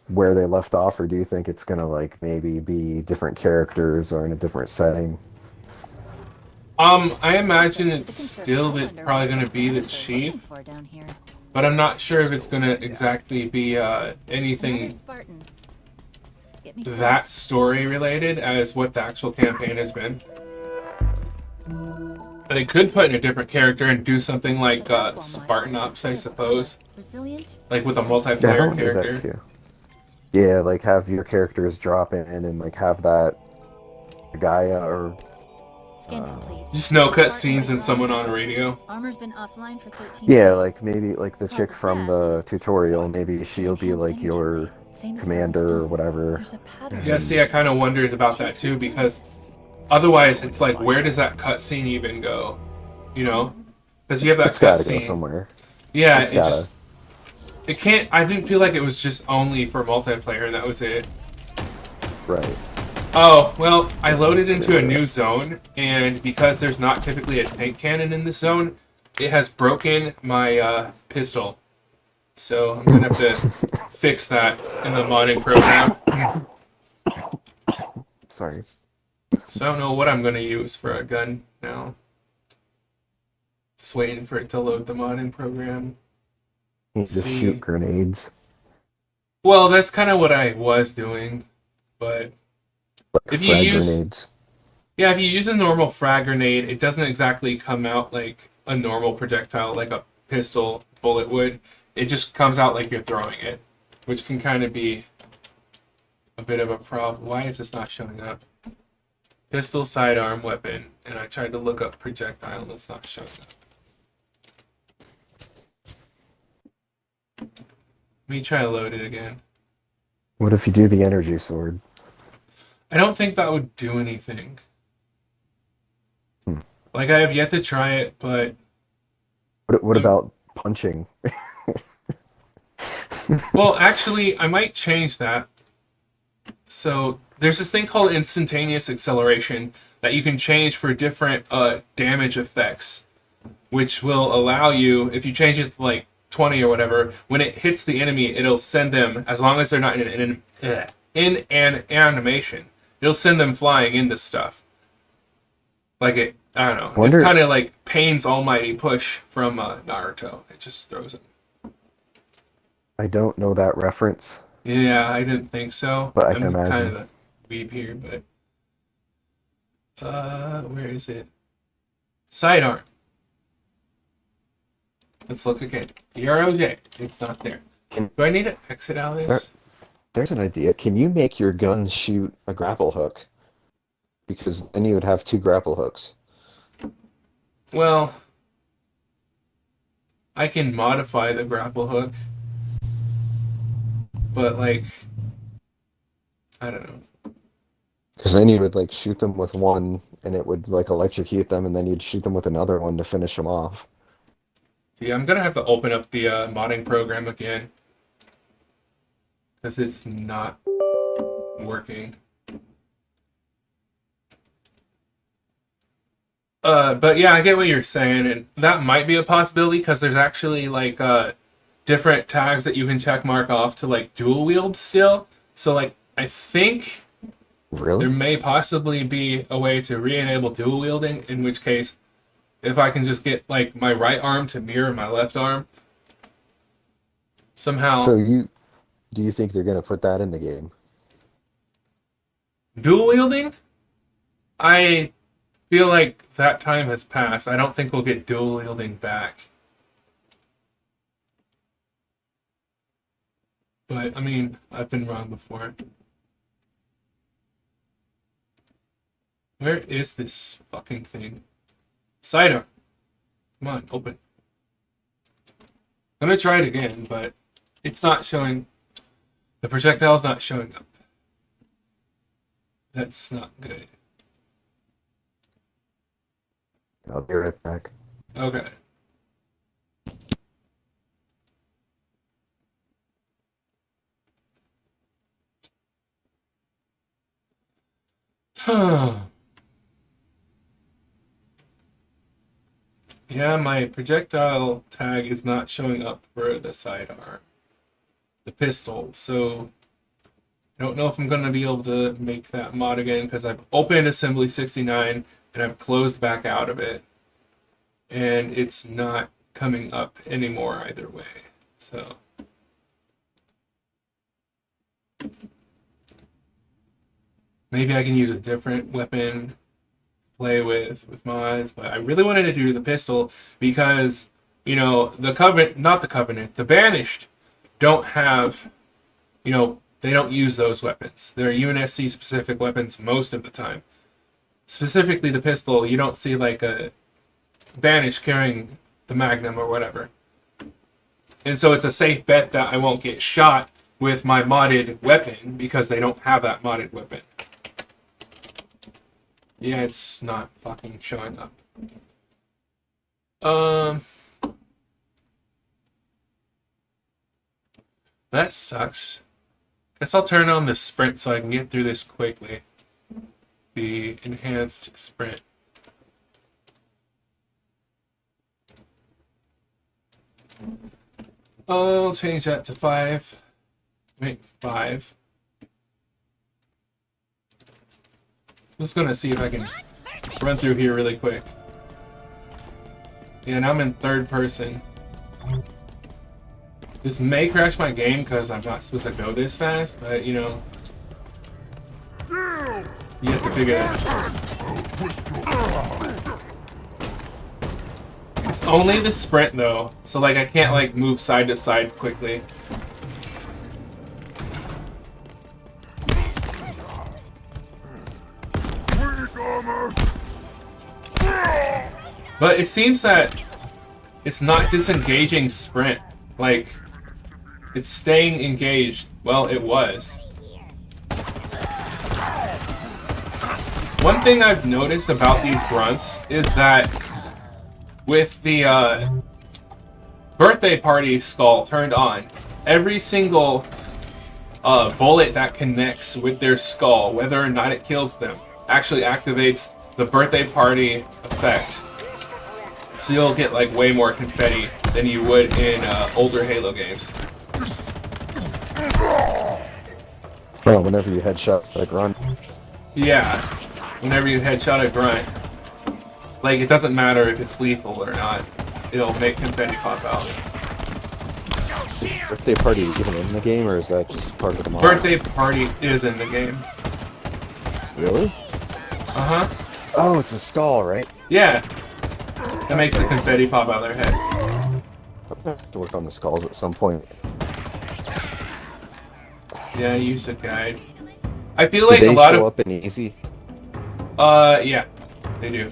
where they left off, or do you think it's gonna like maybe be different characters or in a different setting? I imagine it's still probably going to be the chief, but I'm not sure if it's going to exactly be anything that story related as what the actual campaign has been. They could put in a different character and do something like Spartan Ops, I suppose, like with a Yeah, I multiplayer would do that character. too. Yeah, like have your characters drop in and like have that Gaia or Just no cutscenes and someone on a radio. Armor's been offline for 13 yeah, days. like maybe like the chick from the tutorial, maybe she'll be like your Same as commander or Stone. whatever. There's a pattern. Yeah, see, I kind of wondered about that too, because otherwise it's like, where does that cutscene even go? You know? Because you have that It's gotta go cutscene. somewhere. Yeah, It's it gotta. just... It can't... I didn't feel like it was just only for multiplayer and that was it. Right. Oh, well, I loaded into a new zone, and because there's not typically a tank cannon in this zone, it has broken my pistol. So I'm gonna have to fix that in the modding program. Sorry. So I don't know what I'm gonna use for a gun now. Just waiting for it to load the modding program. You just shoot grenades. Well, that's kind of what I was doing, but Like if you frag use grenades. yeah, if you use a normal frag grenade, it doesn't exactly come out like a normal projectile, like a pistol bullet would. It just comes out like you're throwing it, which can kind of be a bit of a problem. Why is this not showing up? Pistol, sidearm, weapon, and I tried to look up projectile and it's not showing up. Let me try to load it again. What if you do the energy sword? I don't think that would do anything. Hmm. Like, I have yet to try it, but... What about punching? Well, actually, I might change that. So, there's this thing called instantaneous acceleration that you can change for different damage effects, which will allow you, if you change it to like 20 or whatever, when it hits the enemy, it'll send them, as long as they're not in an animation, it'll send them flying into stuff. Like it, I don't know. It's kind of like Pain's almighty push from Naruto. It just throws it. I don't know that reference. Yeah, I didn't think so. But I can I'm imagine. kind of a weeb here, but where is it? Sidearm. Let's look again. EROJ. It's not there. Do I need to exit out of this? There's an idea. Can you make your gun shoot a grapple hook? Because then you would have 2 grapple hooks. Well, I can modify the grapple hook, but like, I don't know. Because then you would like shoot them with one, and it would like electrocute them, and then you'd shoot them with another one to finish them off. Yeah, I'm gonna have to open up the modding program again because it's not working. But yeah, I get what you're saying, and that might be a possibility because there's actually like different tags that you can check mark off to like dual wield still. So like, I think Really? there may possibly be a way to re-enable dual wielding, in which case, if I can just get like my right arm to mirror my left arm somehow. So do you think they're gonna put that in the game? Dual wielding? I feel like that time has passed. I don't think we'll get dual wielding back. But I mean, I've been wrong before. Where is this fucking thing? Sidearm. Come on, open. I'm gonna try it again, but it's not showing. The projectile's not showing up. That's not good. I'll be right back. Okay. Yeah, my projectile tag is not showing up for the sidearm. The pistol, so I don't know if I'm going to be able to make that mod again because I've opened Assembly 69 and I've closed back out of it. And it's not coming up anymore either way. So maybe I can use a different weapon to play with mods, but I really wanted to do the pistol because, you know, the Banished don't have, you know, they don't use those weapons. They're UNSC specific weapons most of the time. Specifically the pistol, you don't see like a Banished carrying the Magnum or whatever. And so it's a safe bet that I won't get shot with my modded weapon because they don't have that modded weapon. Yeah, it's not fucking showing up. That sucks. Guess I'll turn on the sprint so I can get through this quickly. The enhanced sprint. I'll change that to 5. Wait, 5. just gonna see if I can run through here really quick. Yeah, now I'm in third person. This may crash my game because I'm not supposed to go this fast, but you know, you have to figure that out. It's only the sprint though, so like I can't like move side to side quickly. But it seems that it's not disengaging sprint. Like, it's staying engaged. Well, it was. One thing I've noticed about these grunts is that with the birthday party skull turned on, every single bullet that connects with their skull, whether or not it kills them, actually activates the birthday party effect. So you'll get like way more confetti than you would in older Halo games. Well, whenever you headshot a grunt. Yeah, whenever you headshot a grunt, like it doesn't matter if it's lethal or not, it'll make confetti pop out. Is birthday party even in the game, or is that just part of the mod? Birthday party is in the game. Really? Uh-huh. Oh, it's a skull, right? Yeah. That makes the confetti pop out of their head. I'm gonna have to work on the skulls at some point. Yeah, use a guide. I feel Do like they a lot show of up in easy? yeah, they do.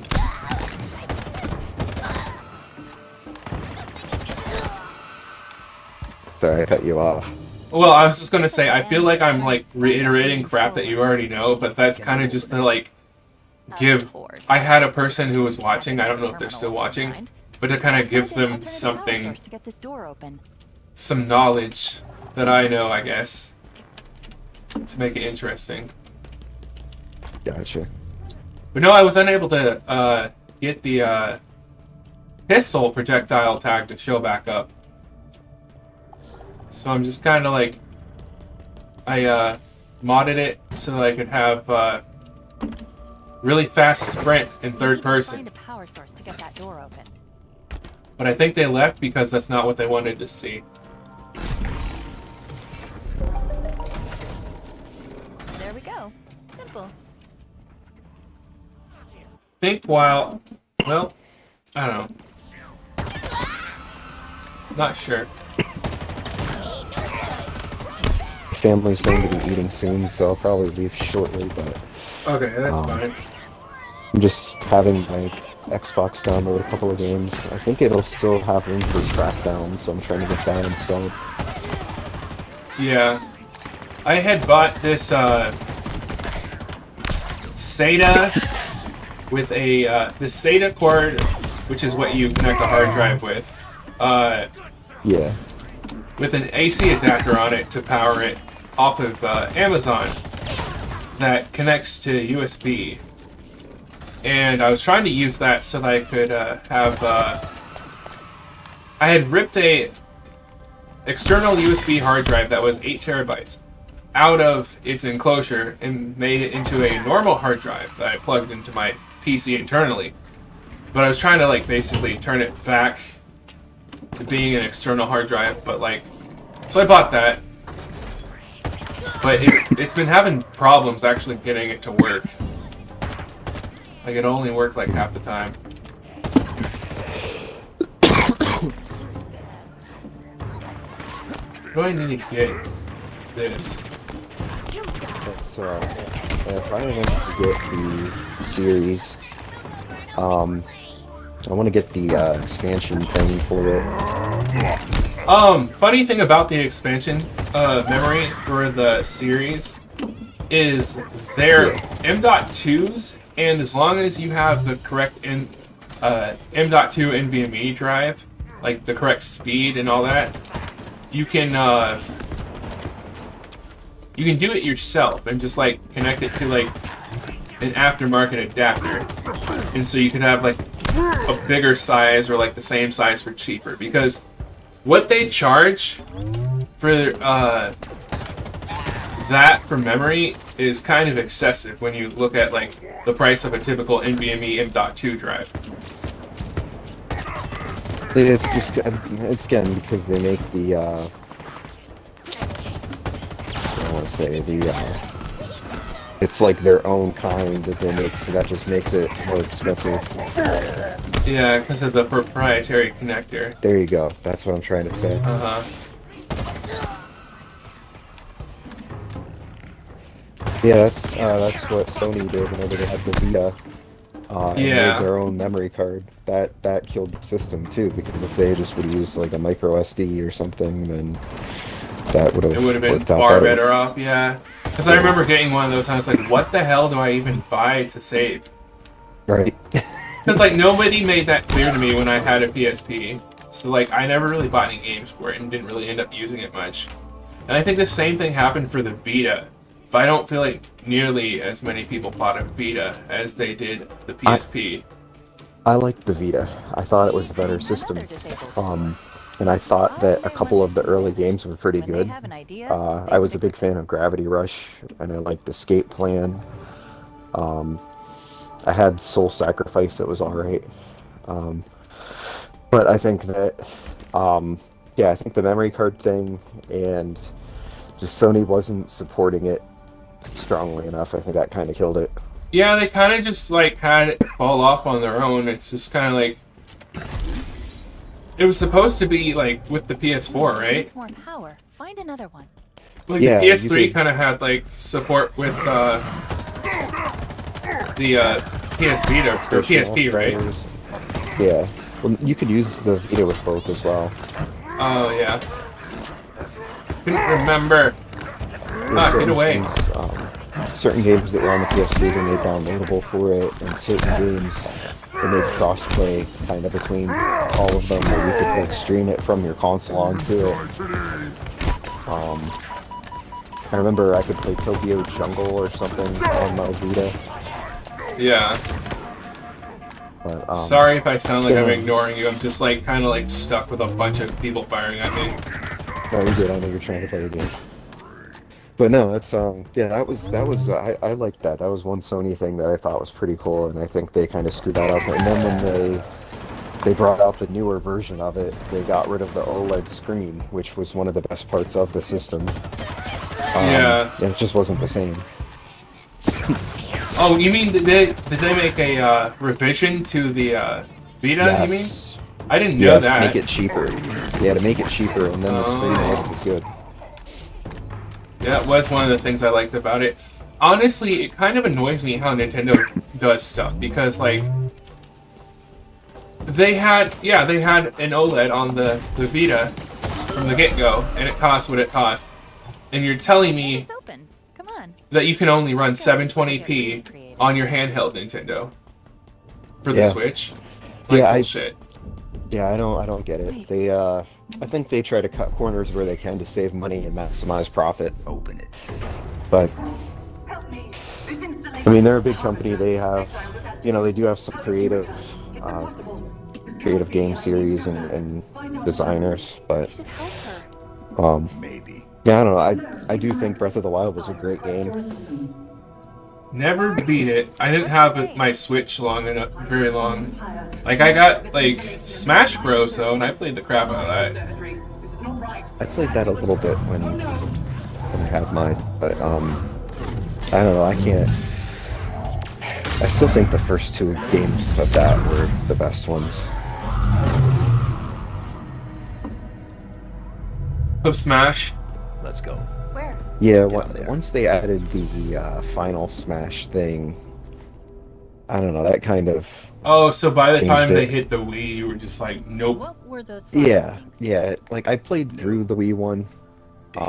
Sorry, I cut you off. Well, I was just gonna say, I feel like I'm like reiterating crap that you already know, but that's kind of just to like give. I had a person who was watching. I don't know if they're still watching, but to kind of give them something, some knowledge that I know, I guess, to make it interesting. Gotcha. But no, I was unable to get the pistol projectile tag to show back up. So I'm just kind of like, I modded it so that I could have really fast sprint in third person. But I think they left because that's not what they wanted to see. There we go. Simple. Think while, well, I don't know. Not sure. Family's going to be eating soon, so I'll probably leave shortly, but Okay, that's fine. I'm just having my Xbox download a couple of games. I think it'll still have room for Crackdown, so I'm trying to get that installed. Yeah. I had bought this SATA with a this SATA cord, which is what you connect a hard drive with. Yeah. With an AC adapter on it to power it off of Amazon that connects to USB. And I was trying to use that so that I could have... I had ripped a external USB hard drive that was 8 terabytes out of its enclosure and made it into a normal hard drive that I plugged into my PC internally. But I was trying to like basically turn it back to being an external hard drive, but like, so I bought that. But it's been having problems actually getting it to work. Like it only worked like half the time. Do I need to get this? That's, if I eventually get the series, I want to get the expansion thing for it. Funny thing about the expansion memory for the series is they're M.2s, and as long as you have the correct M.2 NVMe drive, like the correct speed and all that, you can do it yourself and just like connect it to like an aftermarket adapter, and so you can have like a bigger size or like the same size for cheaper, because what they charge for the that for memory is kind of excessive when you look at like the price of a typical NVMe M.2 drive. It's just it's again because they make the I want to say it's like their own kind that they make, so that just makes it more expensive. Yeah, because of the proprietary connector. There you go. That's what I'm trying to say. Yeah, that's what Sony did whenever they had the Vita. And made their own memory card. That killed the system too, because if they just would use like a micro SD or something, then that would have been far better off. Yeah, because I remember getting one of those, and I was like, "What the hell do I even buy to save?" Right. Because like nobody made that clear to me when I had a PSP, so like I never really bought any games for it and didn't really end up using it much. And I think the same thing happened for the Vita. But I don't feel like nearly as many people bought a Vita as they did the PSP. I liked the Vita. I thought it was a better system. And I thought that a couple of the early games were pretty good. I was a big fan of Gravity Rush, and I liked Escape Plan. I had Soul Sacrifice that was alright. But I think that, I think the memory card thing and just Sony wasn't supporting it strongly enough. I think that kind of killed it. Yeah, they kind of just like had it fall off on their own. It's just kind of like it was supposed to be like with the PS4, right? More power. Find another one. Like the PS3 kind of had like support with the PS Vita or PSP, right? Yeah. Well, you could use the Vita with both as well. Oh yeah. Couldn't remember. Getaway. Certain games that were on the PS3 they made downloadable for it, and certain games they made crossplay kind of between all of them, where you could like stream it from your console onto it. I remember I could play Tokyo Jungle or something on my Vita. Yeah. But, sorry if I sound like I'm ignoring you. I'm just like kind of like stuck with a bunch of people firing at me. No, you're good. I know you're trying to play a game. But no, that's that was I liked that. That was one Sony thing that I thought was pretty cool, and I think they kind of screwed that up. And then when they brought out the newer version of it, they got rid of the OLED screen, which was one of the best parts of the system. And it just wasn't the same. Oh, you mean did they make a revision to the Vita? Yes. You mean? I didn't know that. Yes, to make it cheaper. Yeah, to make it cheaper, and then the screen wasn't as good. Yeah, that was one of the things I liked about it. Honestly, it kind of annoys me how Nintendo does stuff, because like they had an OLED on the Vita from the get-go, and it cost what it cost. And you're telling me It's open. Come on. that you can only run 720p on your handheld Nintendo for the Switch? Like, bullshit. I don't get it. They I think they try to cut corners where they can to save money and maximize profit. Open it. But I mean, they're a big company. They have, they do have some creative game series and designers, but Maybe. yeah, I don't know. I do think Breath of the Wild was a great game. Never beat it. I didn't have my Switch very long. Like, I got, like, Smash Bros, though, and I played the crap out of that. I played that a little bit when I had mine, but, I don't know, I still think the first two games of that were the best ones. Of Smash? Let's go. Where? Yeah, there. once they added the final Smash thing, I don't know, that kind of... Oh, so by the time Changed they it. hit the Wii, you were just like, nope. What were those? Yeah, things? yeah, like, I played through the Wii one.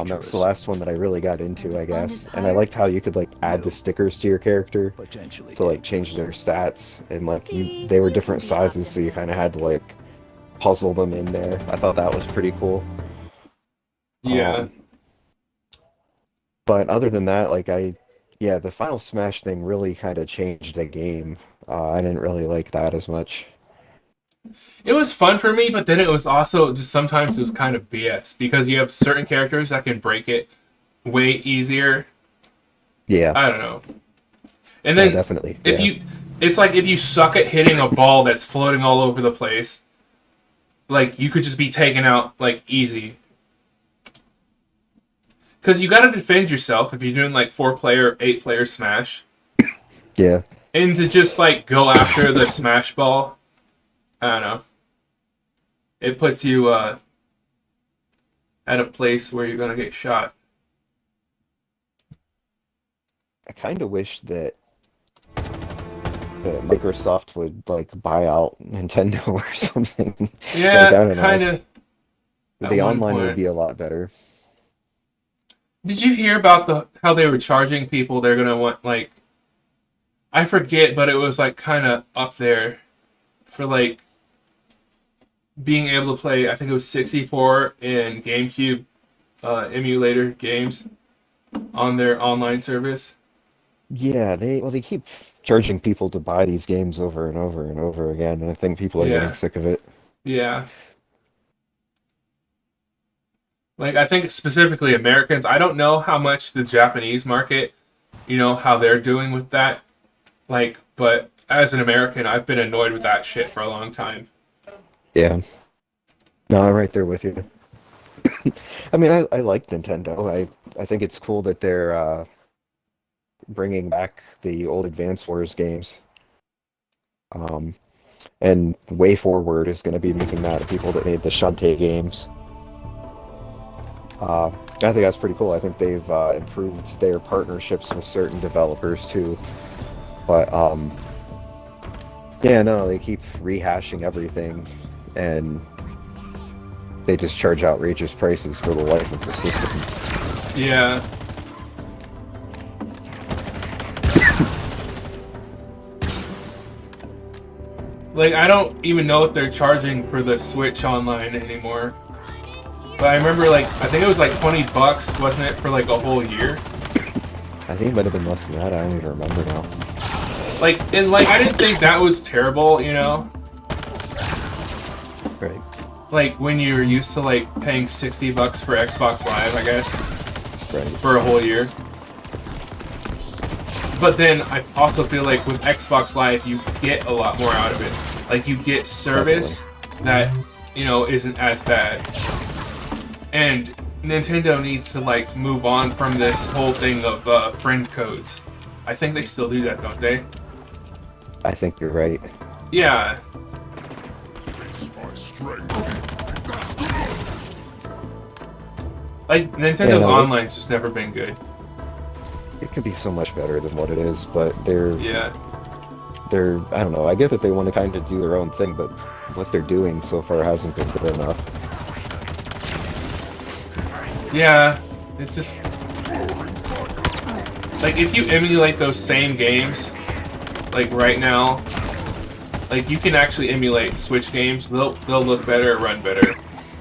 That's the last one that I really got into, I guess. And I liked how you could, like, add the stickers to your character Potentially. to, like, change their stats. And, like, they were different sizes, so you kind of had to, like, puzzle them in there. I thought that was pretty cool. Yeah. But other than that, like, the final Smash thing really kind of changed the game. I didn't really like that as much. It was fun for me, but then it was also just sometimes it was kind of BS, because you have certain characters that can break it way easier Yeah, I don't know. And yeah, then definitely. if Yeah. it's like if you suck at hitting a ball that's floating all over the place, like you could just be taken out like easy. Because you got to defend yourself if you're doing like 4-player, 8-player Smash, Yeah. and to just like go after the Smash ball. I don't know. It puts you at a place where you're gonna get shot. I kind of wish that Microsoft would like buy out Nintendo or something. Like, I Yeah, don't kind know. of. The one online would point. be a lot better. Did you hear about how they were charging people? They're gonna want like, I forget, but it was like kind of up there for like being able to play. I think it was 64 and GameCube emulator games on their online service. Yeah, they keep charging people to buy these games over and over and over again, and I think people are getting Yeah, sick of it. yeah. Like I think specifically Americans. I don't know how much the Japanese market, how they're doing with that. Like, but as an American, I've been annoyed with that shit for a long time. Yeah. No, I'm right there with you. I mean, I like Nintendo. I think it's cool that they're bringing back the old Advance Wars games. And Way Forward is going to be making that the people that made the Shantae games. I think that's pretty cool. I think they've improved their partnerships with certain developers too. But yeah, no, they keep rehashing everything, and they just charge outrageous prices for the life of the system. Yeah. Like, I don't even know what they're charging for the Switch Online anymore. But I remember, like, I think it was like $20, wasn't it, for like a whole year? I think it might have been less than that. I don't even remember now. Like, and like, I didn't think that was terrible, Right. Like, when you're used to, like, paying $60 for Xbox Live, I guess, Right. for a whole year. But then I also feel like with Xbox Live, you get a lot more out of it. Like, you get service that, isn't as bad. And Nintendo needs to, like, move on from this whole thing of friend codes. I think they still do that, don't they? I think you're right. Yeah. Like, Nintendo's no, online's just never been good. It could be so much better than what it is, but Yeah. I don't know. I get that they want to kind of do their own thing, but what they're doing so far hasn't been good enough. Yeah. It's just... Like, if you emulate those same games, like, right now, like, you can actually emulate Switch games. They'll look better, run better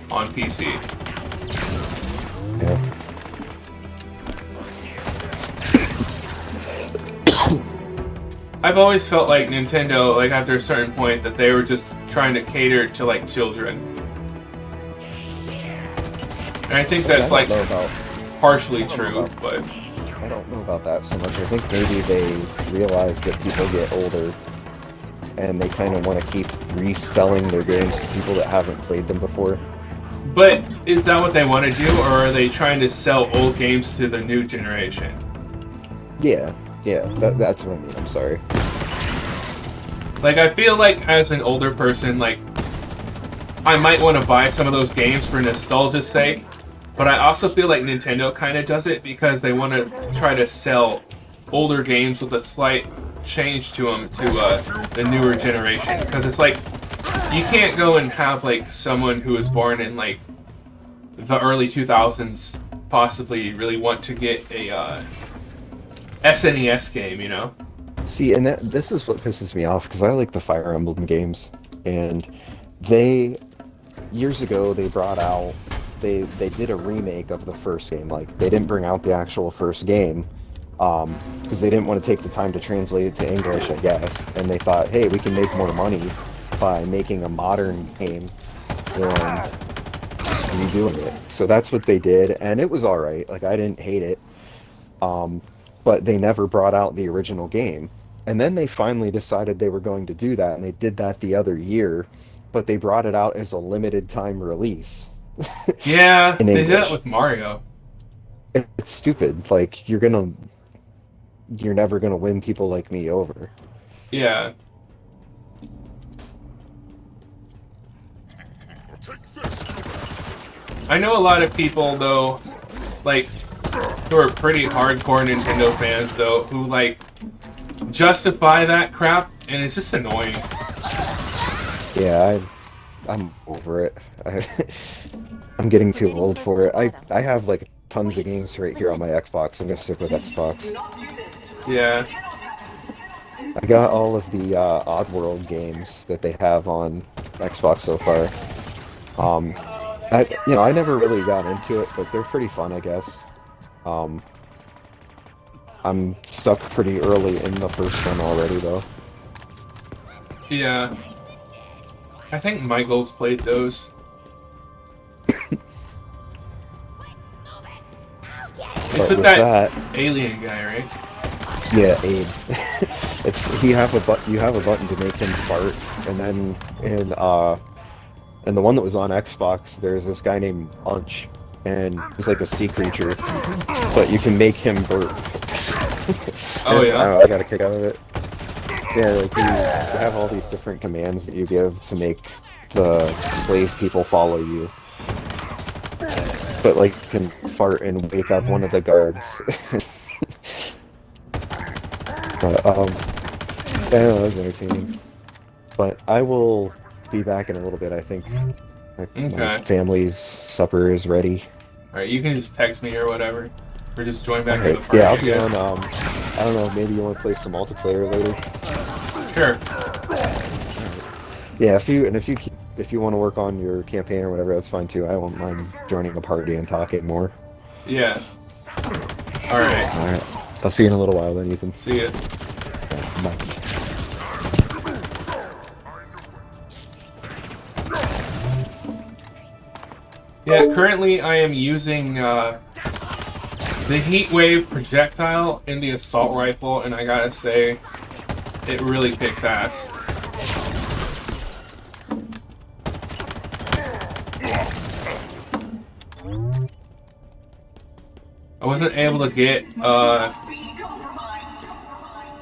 on PC. Yeah. I've always felt like Nintendo, like, after a certain point, that they were just trying to cater to, like, children. And I think that's, like, partially true, but... I don't know about that so much. I think maybe they realize that people get older and they kind of want to keep reselling their games to people that haven't played them before. But is that what they want to do, or are they trying to sell old games to the new generation? Yeah, that's what I mean. I'm sorry. Like, I feel like as an older person, like, I might want to buy some of those games for nostalgia's sake, but I also feel like Nintendo kind of does it because they want to try to sell older games with a slight change to them to the newer generation. Because it's like, you can't go and have, like, someone who was born in, like, the early 2000s possibly really want to get a SNES game, See, and this is what pisses me off, because I like the Fire Emblem games, and years ago, they brought out, they did a remake of the first game. Like, they didn't bring out the actual first game, because they didn't want to take the time to translate it to English, I guess, and they thought, hey, we can make more money by making a modern game and redoing it. So that's what they did, and it was alright. Like, I didn't hate it. but they never brought out the original game. And then they finally decided they were going to do that, and they did that the other year, but they brought it out as a limited time release. Yeah, in they did that English. with Mario. It's stupid. Like, you're never gonna win people like me over. Yeah. I know a lot of people though, like, who are pretty hardcore Nintendo fans though, who like justify that crap, and it's just annoying. Yeah, I'm over it. I'm getting too old for it. I have like tons of games right here on my Xbox. I'm gonna stick with Xbox. Yeah. I got all of the Oddworld games that they have on Xbox so far. I never really got into it, but they're pretty fun, I guess. I'm stuck pretty early in the first one already, though. Yeah. I think Michael's played those. It's with that alien guy, right? Yeah, Abe. You have a button to make him fart, and then in the one that was on Xbox, there's this guy named Unch, and he's like a sea creature, but you can make him burp. Oh yeah. I got a kick out of it. Yeah, like you have all these different commands that you give to make the slave people follow you. But like you can fart and wake up one of the guards. But yeah, that was entertaining. But I will be back in a little bit, I think. My family's supper is ready. Alright, you can just text me or whatever. Or just join back in the party. Yeah, I'll be on, I don't know, maybe you want to play some multiplayer later? Sure. Yeah, if you want to work on your campaign or whatever, that's fine too. I won't mind joining a party and talking more. Yeah. Alright. Alright. I'll see you in a little while then, Ethan. See ya. Bye. Yeah, currently I am using the heat wave projectile in the assault rifle, and I gotta say, it really kicks ass. I wasn't able to get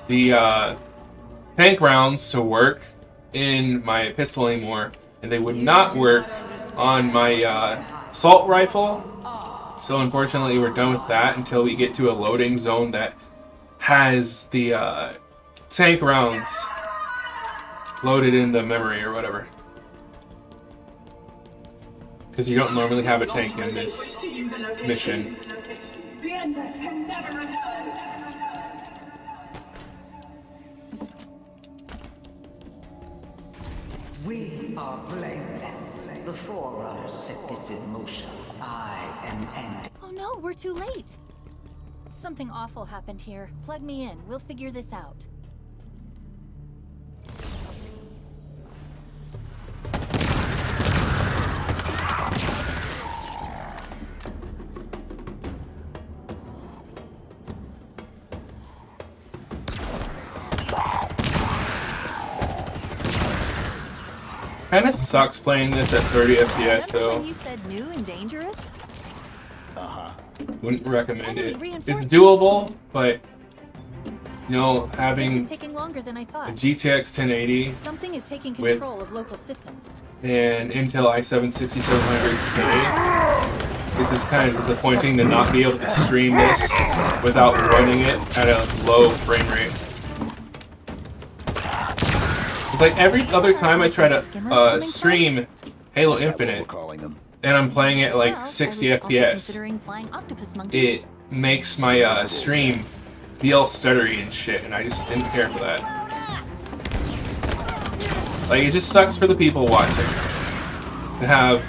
the tank rounds to work in my pistol anymore, and they would not work on my assault rifle. So unfortunately we're done with that until we get to a loading zone that has the tank rounds loaded in the memory or whatever. Because you don't normally have a tank in this mission. The endless can never return. We are blameless. The Forerunners set this in motion. I am ending. Oh no, we're too late. Something awful happened here. Plug me in. We'll figure this out. Kinda sucks playing this at 30 FPS Remember though. when you said new and dangerous? Wouldn't recommend it. Enemy It's reinforcements. doable, but you know, This having is taking longer than I a thought. GTX 1080 Something is taking with- control of local systems. and Intel i7 6700K, it's just kind of disappointing to not be able to stream this without running it at a low frame rate. It's like every other time I try to stream Halo Infinite, Calling them. and I'm playing it at like Well, 60 I was also FPS, considering flying octopus monkeys. it makes my stream be all stuttery and shit, and I just didn't care for that. Like, it just sucks for the people watching to have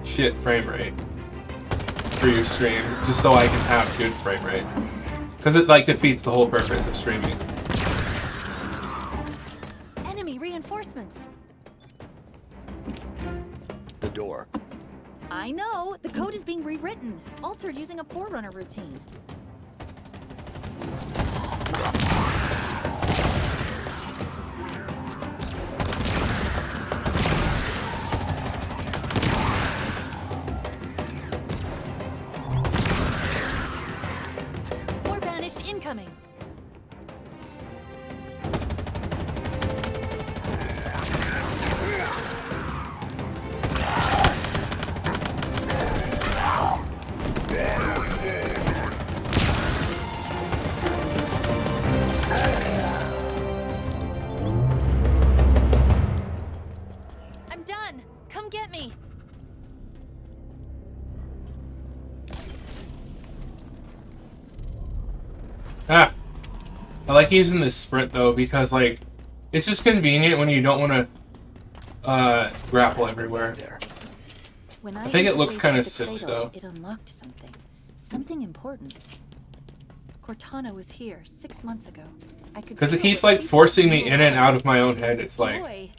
shit frame rate for your stream, just so I can have good frame rate. Because it, like, defeats the whole purpose of streaming. Enemy reinforcements. The door. I know. The code is being rewritten, altered using a Forerunner routine. More banished incoming. I'm done. Come get me. Ah, I like using this sprint though because like it's just convenient when you don't want to grapple everywhere. When I think it looks interfaced kinda with the silly, cradle, though. It unlocked something. Something important. Cortana was here 6 months ago. I could Because it feel keeps what like she forcing felt me in and out of my own head. It's like joy,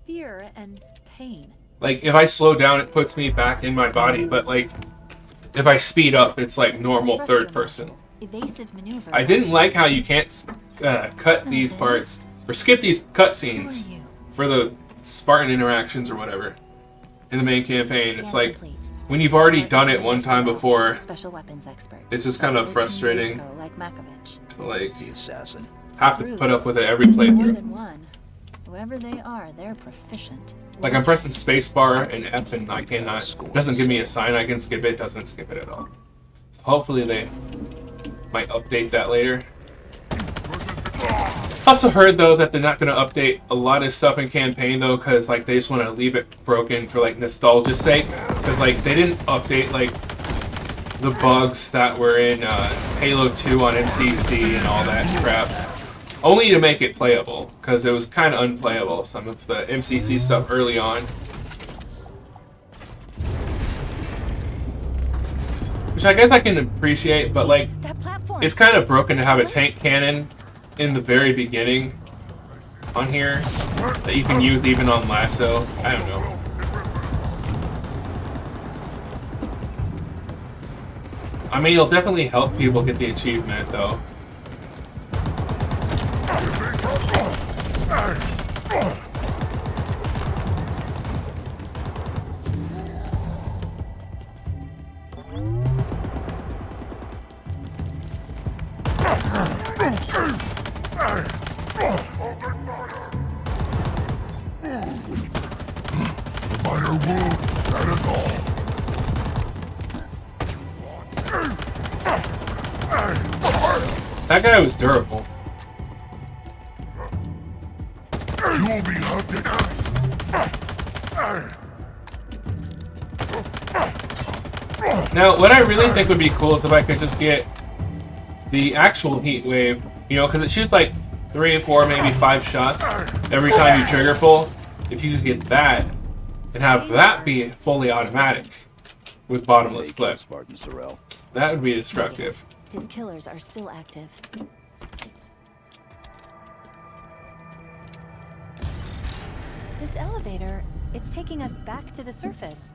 fear, and pain. if I slow down, it puts me back in my body. But like if I speed up, it's like normal third person. Evasive maneuvers. I didn't like how you can't cut these parts or skip these cutscenes Who are you? for the Spartan interactions or whatever in the main campaign. It's Scan like complete. when you've already Start done it with one time Mercer, before, Special weapons expert. it's just kind of 13 years frustrating ago, like Makovich. to like The assassin. have to put up with it every More playthrough. than one. Whoever they are, they're proficient. Like I'm pressing spacebar and F and I cannot. It doesn't give me a sign I can skip it. Doesn't skip it at all. So hopefully they might update that later. Also heard though that they're not going to update a lot of stuff in campaign though, because like they just want to leave it broken for like nostalgia's sake. Because like they didn't update like the bugs that were in Halo 2 on MCC and all that crap. Only to make it playable, because it was kind of unplayable, some of the MCC stuff early on. Which I guess I can appreciate, but like, That platform. it's kind of broken to have a tank cannon in the very beginning on here that you can use even on Lasso. I don't know. I mean, it'll definitely help people get the achievement, though. Minor wound, that is all. That guy was durable. You will be hunted. Now, what I really think would be cool is if I could just get the actual heat wave, you know, because it shoots like 3, 4, maybe 5 shots every time you trigger pull. If you could get that and have that be fully automatic with bottomless clip, Spartan Sorrel. that would be destructive. His killers are still active. This elevator, it's taking us back to the surface.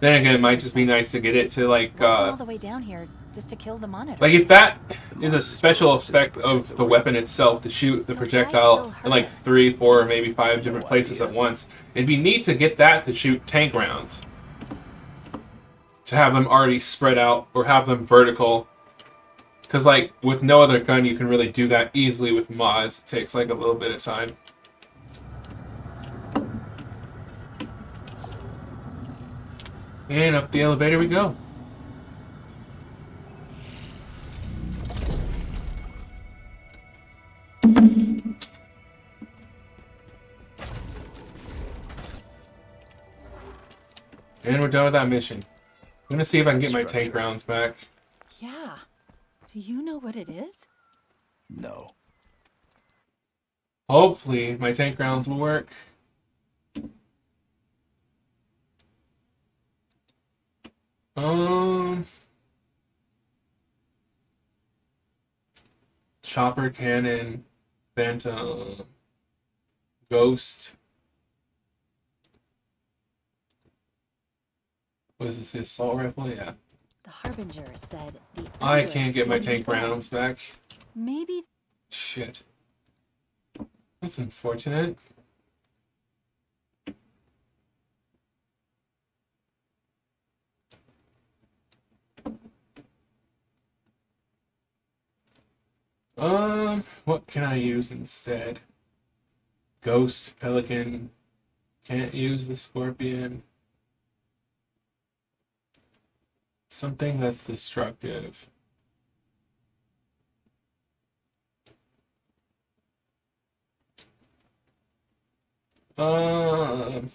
Then again, it might just be nice to get it to like, All the way down here just to kill the monitor. like if that is a special effect of the weapon itself to shoot the projectile in like 3, 4, maybe 5 different places at once, it'd be neat to get that to shoot tank rounds. To have them already spread out or have them vertical. Because like with no other gun you can really do that easily with mods. It takes like a little bit of time. And up the elevator we go. And we're done with that mission. I'm gonna see if I can get my tank rounds back. Yeah. Do you know what it is? No. Hopefully my tank rounds will work. Chopper cannon, phantom, ghost. What is this? The assault rifle? Yeah. The Harbinger said the I Endless can't get my would be tank back. rounds back. Maybe Shit. That's unfortunate. What can I use instead? Ghost, Pelican. Can't use the Scorpion. Something that's destructive. Um,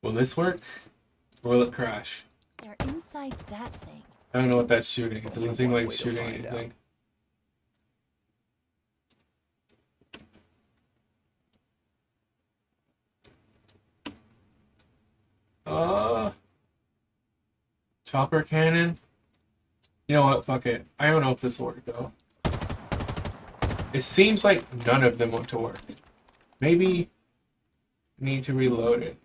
will this work? Or will it crash? they're inside that thing. I don't know what that's shooting. It doesn't seem One like way it's to shooting find out. anything. Chopper cannon? You know what? Fuck it. I don't know if this will work though. It seems like none of them want to work. Maybe I need to reload it.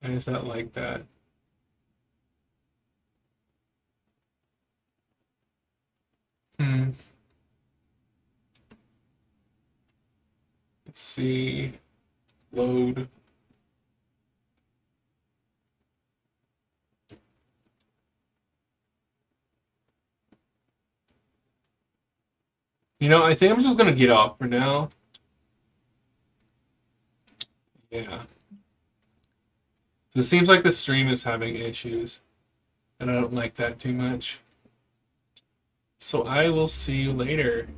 Why is that like that? Let's see. Load. You know, I think I'm just gonna get off for now. Yeah. It seems like the stream is having issues, and I don't like that too much. So I will see you later.